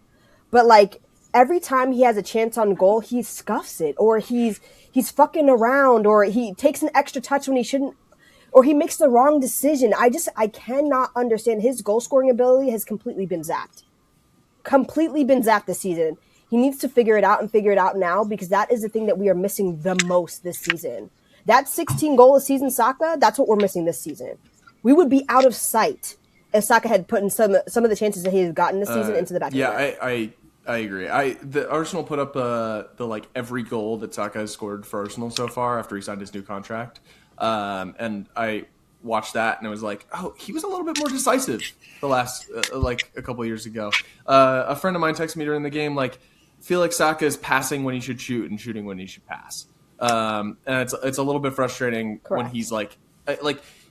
But, like, every time he has a chance on goal, he scuffs it, or he's fucking around, or he takes an extra touch when he shouldn't, or he makes the wrong decision. I cannot understand. His goal scoring ability has completely been zapped this season. He needs to figure it out now, because that is the thing that we are missing the most this season. That 16 goal a season Saka, that's what we're missing this season. We would be out of sight if Saka had put in some of the chances that he had gotten this season into the back of the net. I agree. The Arsenal put up the like every goal that Saka has scored for Arsenal so far after he signed his new contract, and I watched that and it was like, oh, he was a little bit more decisive the last like a couple years ago. A friend of mine texted me during the game like, feel like Saka is passing when he should shoot and shooting when he should pass. And it's a little bit frustrating. Correct. When he's like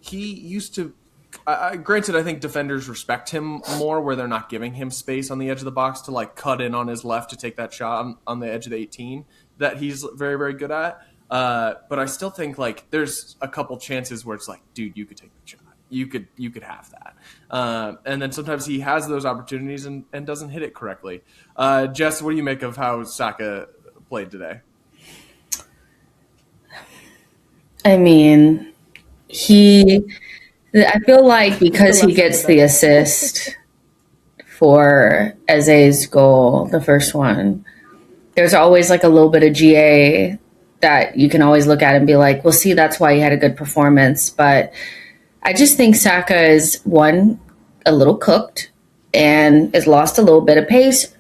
he used to. Granted, I think defenders respect him more where they're not giving him space on the edge of the box to like cut in on his left to take that shot on the edge of the 18 that he's very, very good at. But I still think like there's a couple chances where it's like, dude, you could take the shot. You could have that. And then sometimes he has those opportunities and doesn't hit it correctly. Jess, what do you make of how Saka played today? I mean, I feel like because he gets the assist for Eze's goal, the first one, there's always like a little bit of GA that you can always look at and be like, well, see, that's why he had a good performance. But I just think Saka is, one, a little cooked and has lost a little bit of pace.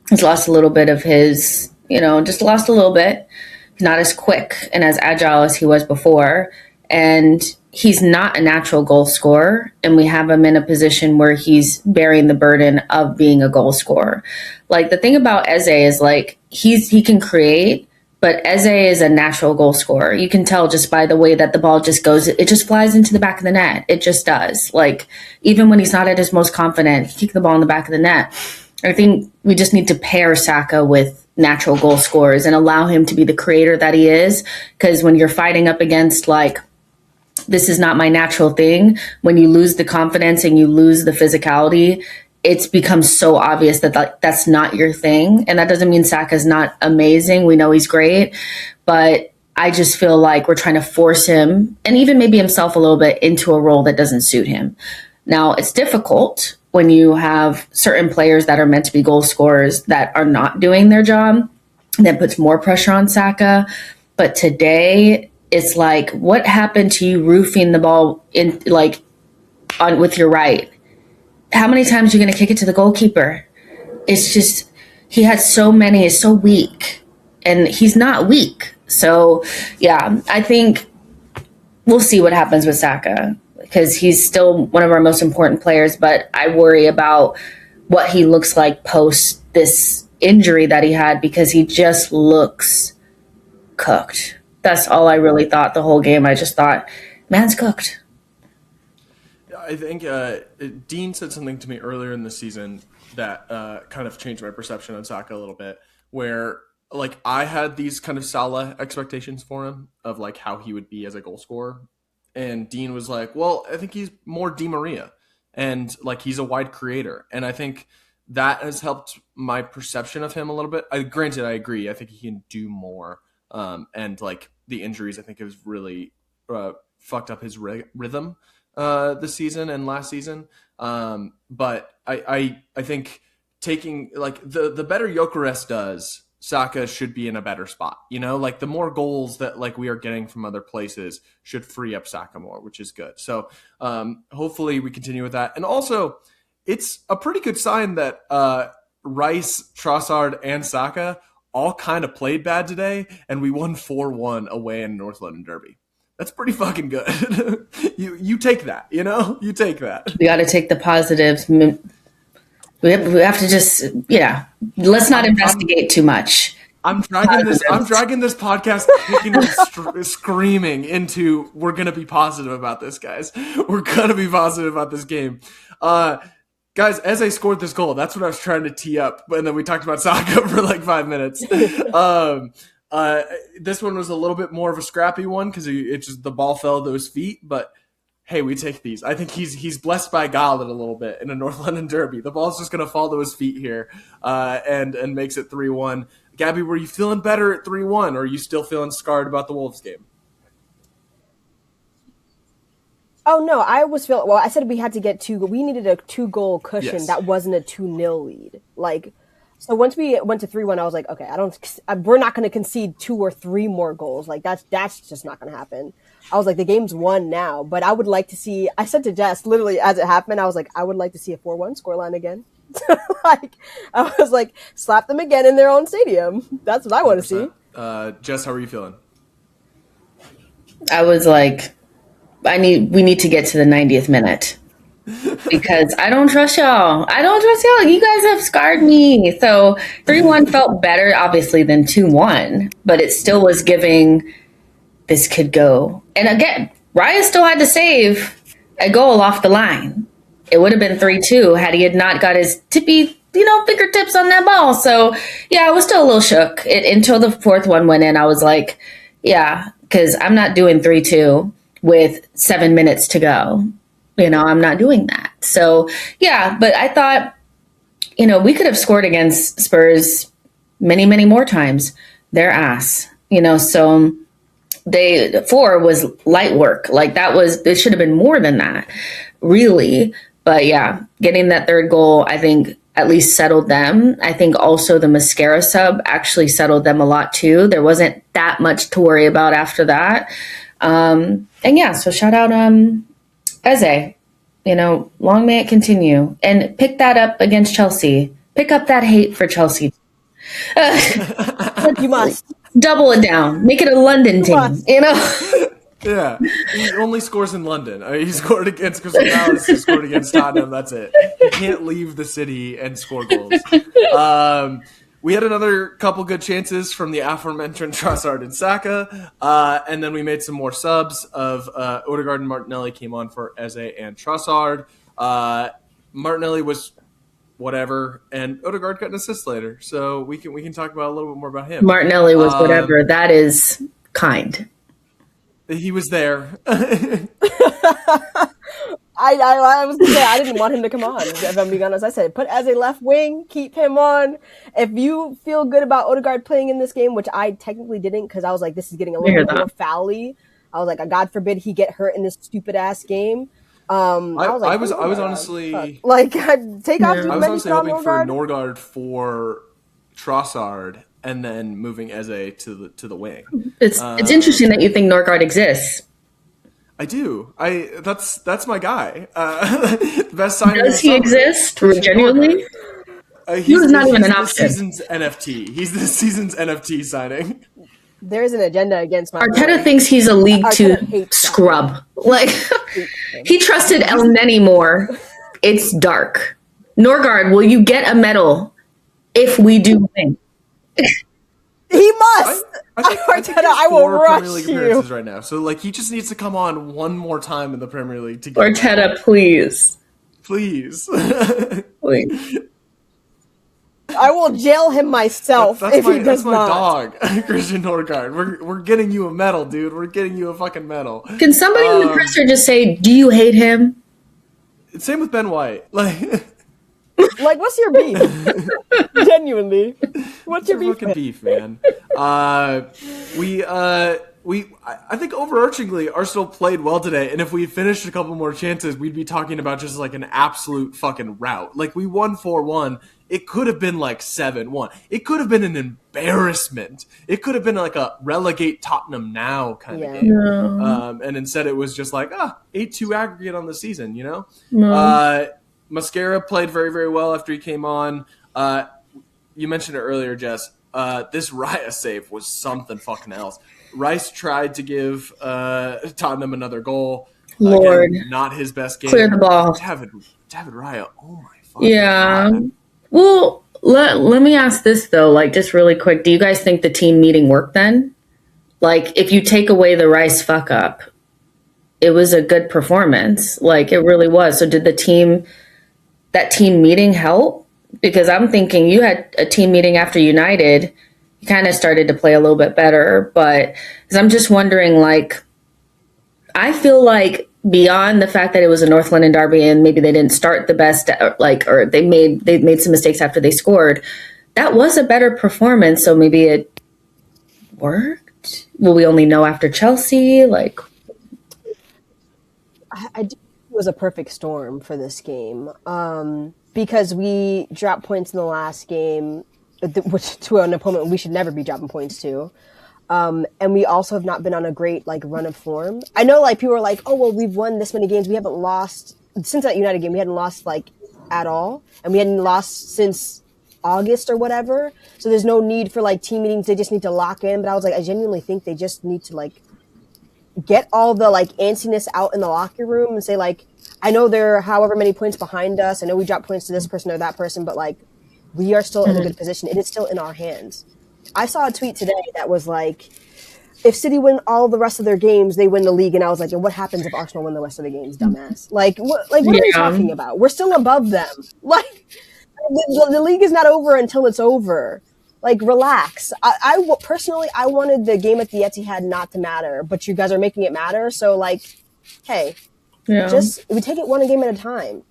He's lost a little bit of his, just lost a little bit. He's not as quick and as agile as he was before. And he's not a natural goal scorer, and we have him in a position where he's bearing the burden of being a goal scorer. Like, the thing about Eze is like he can create, but Eze is a natural goal scorer. You can tell just by the way that the ball just goes, it just flies into the back of the net. It just does. Like, even when he's not at his most confident, he kicks the ball in the back of the net. I think we just need to pair Saka with natural goal scorers and allow him to be the creator that he is. Because when you're fighting up against like, this is not my natural thing, when you lose the confidence and you lose the physicality, it's become so obvious that that's not your thing. And that doesn't mean Saka's not amazing. We know he's great, but I just feel like we're trying to force him, and even maybe himself a little bit, into a role that doesn't suit him. Now, it's difficult when you have certain players that are meant to be goal scorers that are not doing their job. That puts more pressure on Saka. But today, it's like, what happened to you roofing the ball in with your right? How many times are you going to kick it to the goalkeeper? It's just, he had so many, is so weak, and he's not weak. So yeah, I think we'll see what happens with Saka, because he's still one of our most important players, but I worry about what he looks like post this injury that he had, because he just looks cooked. That's all I really thought the whole game. I just thought, man's cooked. I think Dean said something to me earlier in the season that kind of changed my perception on Saka a little bit, where like I had these kind of Salah expectations for him of like how he would be as a goal scorer. And Dean was like, well, I think he's more Di Maria, and like he's a wide creator. And I think that has helped my perception of him a little bit. Granted, I agree. I think he can do more. And like the injuries, I think have really fucked up his rhythm this season and last season. But I think taking like the better Gyokeres does, Saka should be in a better spot. Like the more goals that like we are getting from other places should free up Saka more, which is good. So hopefully we continue with that. And also, it's a pretty good sign that Rice, Trossard, and Saka all kind of played bad today, and we won 4-1 away in North London Derby. That's pretty fucking good. You take that, you take that. We got to take the positives. We have to just, let's not investigate too much. I'm dragging this podcast kicking and screaming into we're going to be positive about this, guys. We're going to be positive about this game. Guys, EZE scored this goal. That's what I was trying to tee up. And then we talked about Saka for like 5 minutes. This one was a little bit more of a scrappy one because the ball fell to his feet. But hey, we take these. I think he's blessed by God a little bit in a North London derby. The ball's just going to fall to his feet here and makes it 3-1. Gabby, were you feeling better at 3-1, or are you still feeling scarred about the Wolves game? Oh, no, I was feeling... Well, I said we had to get we needed a 2-goal cushion. Yes. That wasn't a 2-0 lead. So once we went to 3-1, I was like, okay, we're not going to concede 2 or 3 more goals. Like, that's just not going to happen. I was like, the game's won now, but I would like to see... I said to Jess, literally, as it happened, I was like, I would like to see a 4-1 scoreline again. I was like, slap them again in their own stadium. That's what I want to see. Jess, how are you feeling? I was like, we need to get to the 90th minute because I don't trust y'all. You guys have scarred me. So 3-1 felt better, obviously, than 2-1, but it still was giving this could go. And again, Raya still had to save a goal off the line. It would have been 3-2 had he had not got his tippy, fingertips on that ball. So, yeah, I was still a little shook. Until the 4th one went in, I was like, yeah, because I'm not doing 3-2 with 7 minutes to go. I'm not doing that. So, yeah, but I thought, we could have scored against Spurs many, many more times. Their ass, so 4 was light work. Like it should have been more than that, really. But yeah, getting that 3rd goal, I think at least settled them. I think also the Mascara sub actually settled them a lot too. There wasn't that much to worry about after that. And yeah, so shout out EZE. Long may it continue. And pick that up against Chelsea. Pick up that hate for Chelsea. You must. Double it down. Make it a London team, Yeah, he only scores in London. He scored against Crystal Palace. He scored against Tottenham. That's it. He can't leave the city and score goals. We had another couple good chances from the aforementioned Trossard and Saka, and then we made some more subs of Odegaard and Martinelli came on for EZE and Trossard. Martinelli was whatever, and Odegaard got an assist later, so we can talk about a little bit more about him. Martinelli was whatever. That is kind. He was there. I was gonna say I didn't want him to come on. If I'm being honest, I said put as a left wing, keep him on. If you feel good about Odegaard playing in this game, which I technically didn't because I was like, this is getting a little bit more foul-y. I was like, God forbid he get hurt in this stupid ass game. I was honestly take off. I was honestly hoping for Norgard for Trossard and then moving EZE to the wing. It's interesting that you think Norgard exists. I do. That's my guy. The best signing. Does he exist genuinely? He was not even an option. He's the season's NFT signing. There's an agenda against my Arteta boy. thinks he's a League 2 scrub. Like, he trusted El Neni more. It's dark. Norgard, will you get a medal if we do win? He must. Arteta, I will rush Premier League you appearances right now. So he just needs to come on one more time in the Premier League to get Arteta, please. Please. Please. I will jail him myself if he does not. That's my dog, Christian Norgard. We're getting you a medal, dude. We're getting you a fucking medal. Can somebody in the presser just say, "Do you hate him?" Same with Ben White. What's your beef? Genuinely, what's your beef? Fucking beef, man. I think overarchingly Arsenal played well today, and if we finished a couple more chances, we'd be talking about just an absolute fucking rout. We won 4-1. It could have been 7-1. It could have been an embarrassment. It could have been a relegate Tottenham now kind of game. No. And instead it was just 8-2 aggregate on the season, No. Mascara played very, very well after he came on. You mentioned it earlier, Jess. This Raya save was something fucking else. Rice tried to give Tottenham another goal. Lord. Again, not his best game. Clear the ball. David Raya, oh my Yeah. God. Well, let me ask this though, like just really quick. Do you guys think the team meeting worked then? Like if you take away the Rice fuck up, it was a good performance. Like it really was. So did that team meeting help? Because I'm thinking you had a team meeting after United, you kind of started to play a little bit better, but because I'm just wondering, like, I feel like beyond the fact that it was a North London derby and maybe they didn't start the best, or they made some mistakes after they scored, that was a better performance. So maybe it worked. Will we only know after Chelsea? Like, I do think it was a perfect storm for this game, because we dropped points in the last game, which to an opponent we should never be dropping points to. And we also have not been on a great like run of form. I know like people are like, oh well, we've won this many games. We haven't lost since that United game. We hadn't lost like at all, and we hadn't lost since August or whatever. So there's no need for like team meetings. They just need to lock in. But I was like, I genuinely think they just need to like get all the like antsiness out in the locker room and say like, I know they're however many points behind us. I know we dropped points to this person or that person, but like we are still in a good position. It is still in our hands. I saw a tweet today that was like, if City win all the rest of their games, they win the league. And I was like, and what happens if Arsenal win the rest of the games, dumbass? Like, what are we talking about? We're still above them. Like, the league is not over until it's over. Like, relax. Personally, I wanted the game at the Etihad not to matter, but you guys are making it matter. So, like, hey, just we take it one game at a time.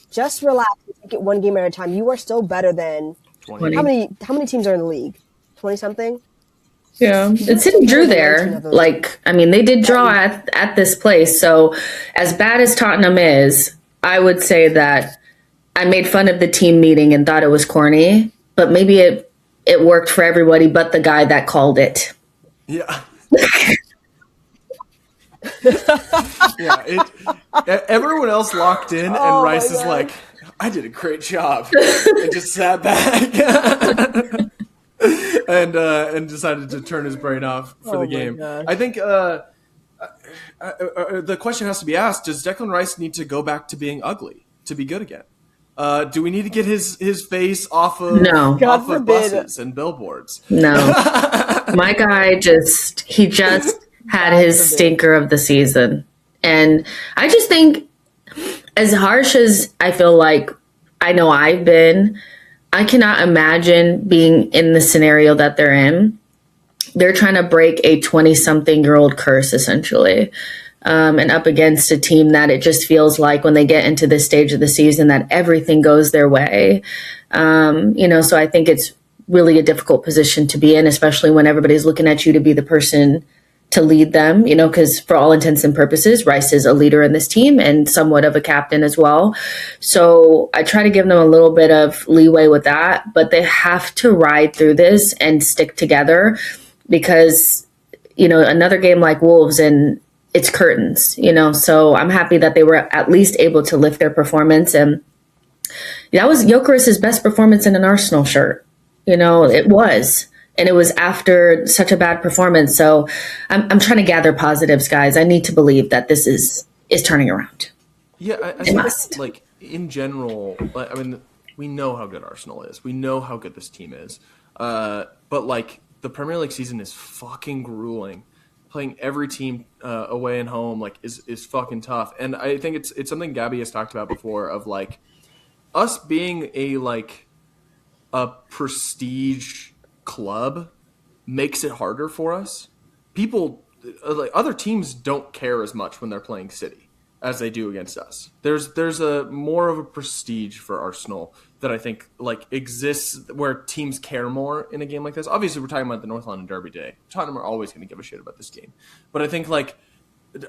Just relax and take it one game at a time. You are still better than 20. How many teams are in the league? 20 something. Yeah, and City drew there. Like, I mean, they did draw at this place. So, as bad as Tottenham is, I would say that I made fun of the team meeting and thought it was corny, but maybe it worked for everybody but the guy that called it. Yeah. Yeah. Everyone else locked in, and Rice is like, I did a great job, and just sat back. And decided to turn his brain off for the game. Gosh. I think the question has to be asked: does Declan Rice need to go back to being ugly to be good again? Do we need to get his face off of buses and billboards? No, my guy just had his stinker of the season, and I just think, as harsh as I feel like I know I've been, I cannot imagine being in the scenario that they're in. They're trying to break a 20-something-year-old curse, essentially, and up against a team that it just feels like when they get into this stage of the season that everything goes their way. So I think it's really a difficult position to be in, especially when everybody's looking at you to be the person to lead them, because for all intents and purposes, Rice is a leader in this team and somewhat of a captain as well. So I try to give them a little bit of leeway with that, but they have to ride through this and stick together because, another game like Wolves and it's curtains, so I'm happy that they were at least able to lift their performance. And that was Gyokeres' best performance in an Arsenal shirt. It was. And it was after such a bad performance. So I'm trying to gather positives, guys. I need to believe that this is turning around. Yeah, I think like in general, I mean, we know how good Arsenal is. We know how good this team is. But like the Premier League season is fucking grueling. Playing every team away and home like is fucking tough. And I think it's something Gabby has talked about before of like us being a prestige club makes it harder for us. People, like other teams, don't care as much when they're playing City as they do against us. There's a more of a prestige for Arsenal that I think like exists where teams care more in a game like this. Obviously, we're talking about the North London Derby day. Tottenham are always going to give a shit about this game, but I think like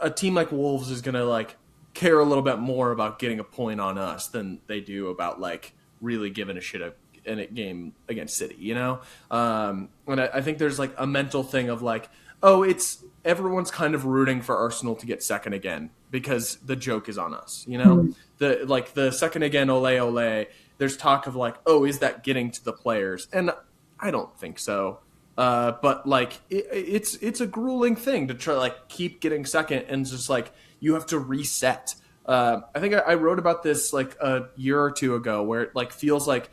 a team like Wolves is going to like care a little bit more about getting a point on us than they do about like really giving a shit in a game against City, and I think there's like a mental thing of like, oh, it's everyone's kind of rooting for Arsenal to get second again because the joke is on us, the second again, ole ole. There's talk of like, oh, is that getting to the players? And I don't think so. But like it's a grueling thing to try like keep getting second and just like you have to reset I think I wrote about this like a year or two ago, where it like feels like,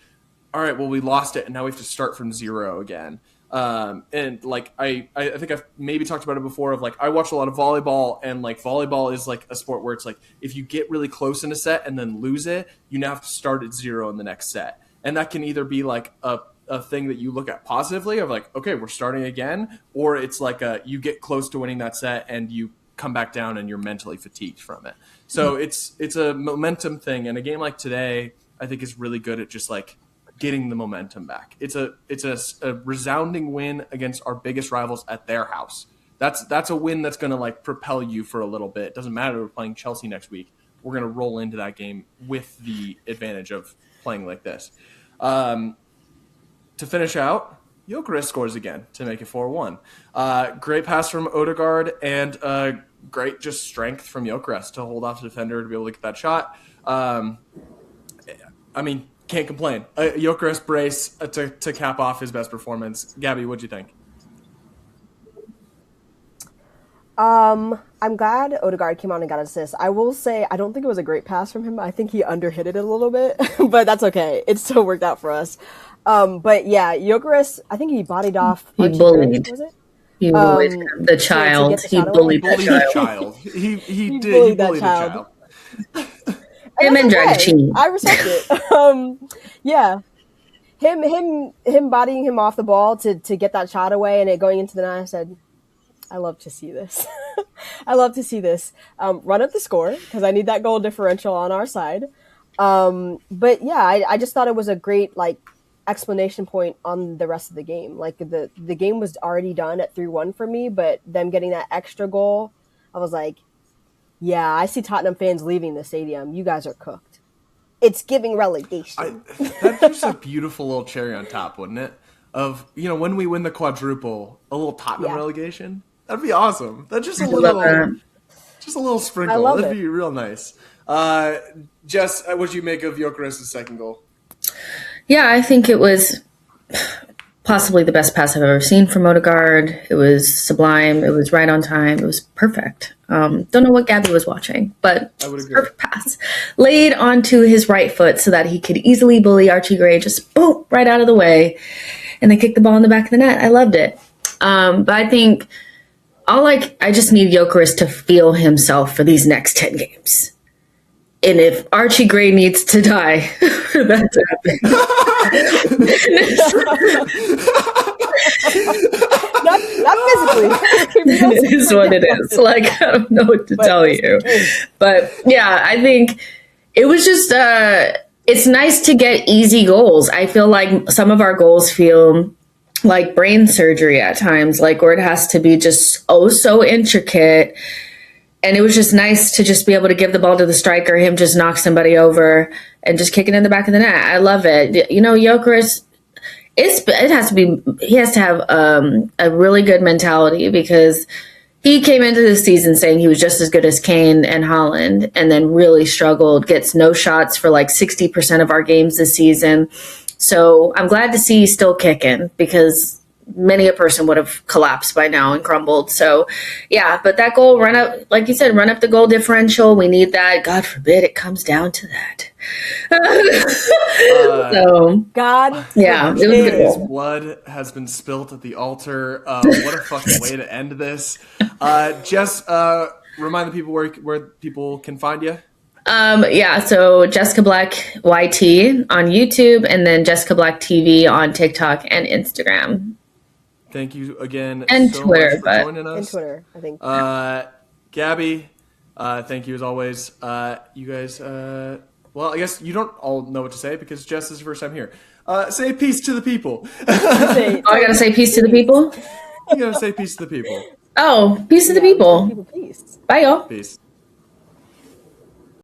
all right, well, we lost it and now we have to start from zero again. And like I think I've maybe talked about it before, of like I watch a lot of volleyball, and like volleyball is like a sport where it's like if you get really close in a set and then lose it, you now have to start at zero in the next set. And that can either be like a thing that you look at positively of like, okay, we're starting again, or it's like you get close to winning that set and you come back down and you're mentally fatigued from it. So it's a momentum thing, and a game like today I think is really good at just like getting the momentum back. It's a resounding win against our biggest rivals at their house. That's a win that's going to like propel you for a little bit. It doesn't matter, we're playing Chelsea next week. We're going to roll into that game with the advantage of playing like this. To finish out, Gyokeres scores again to make it 4-1. Great pass from Odegaard, and great just strength from Gyokeres to hold off the defender to be able to get that shot. I mean, can't complain. Gyokeres brace to cap off his best performance. Gabby, what'd you think? I'm glad Odegaard came on and got an assist. I will say I don't think it was a great pass from him. I think he underhit it a little bit, but that's okay. It still worked out for us. But yeah, Gyokeres, I think he bodied off. He bullied. Was it? He bullied the child. He bullied the child. He bullied that child. Him and Dragchi. I respect it. Yeah. Him bodying him off the ball to get that shot away and it going into the net, I said, I love to see this. I love to see this. Run up the score, because I need that goal differential on our side. But yeah, I just thought it was a great like explanation point on the rest of the game. Like the game was already done at 3-1 for me, but them getting that extra goal, I was like, yeah, I see Tottenham fans leaving the stadium. You guys are cooked. It's giving relegation. That's just a beautiful little cherry on top, wouldn't it? Of, when we win the quadruple, a little Tottenham relegation. That'd be awesome. That's just a little sprinkle. That'd be real nice. Jess, what did you make of Gyokeres' second goal? Yeah, I think it was possibly the best pass I've ever seen from Odegaard. It was sublime. It was right on time. It was perfect. Don't know what Gabby was watching, but I would agree. Perfect pass. Laid onto his right foot so that he could easily bully Archie Gray, just boom, right out of the way. And then kick the ball in the back of the net. I loved it. But I think I just need Gyokeres to feel himself for these next 10 games. And if Archie Gray needs to die for that to happen. not physically. It is what it is. Like, I don't know what to tell you. But yeah, I think it was just, it's nice to get easy goals. I feel like some of our goals feel like brain surgery at times, like where it has to be just so intricate. And it was just nice to just be able to give the ball to the striker, him just knock somebody over and just kick it in the back of the net. I love it. Gyokeres, he has to have a really good mentality, because he came into the season saying he was just as good as Kane and Haaland, and then really struggled, gets no shots for like 60% of our games this season. So I'm glad to see he's still kicking, because many a person would have collapsed by now and crumbled. So yeah, but that goal, run up, like you said, run up the goal differential. We need that. God forbid it comes down to that. God, yeah, it was a good his goal. blood has been spilt at the altar. What a fucking way to end this. Jess, remind the people where people can find you. So Jessica Black YT on YouTube, and then Jessica Black TV on TikTok and Instagram. Thank you again and so Twitter, much for joining us. And Twitter, I think. Gabby, thank you as always. You guys, well, I guess you don't all know what to say because Jess is your first time here. Say peace to the people. I gotta say peace to the people? You gotta say peace to the people. Oh, peace to the people. Peace. Bye, y'all. Peace.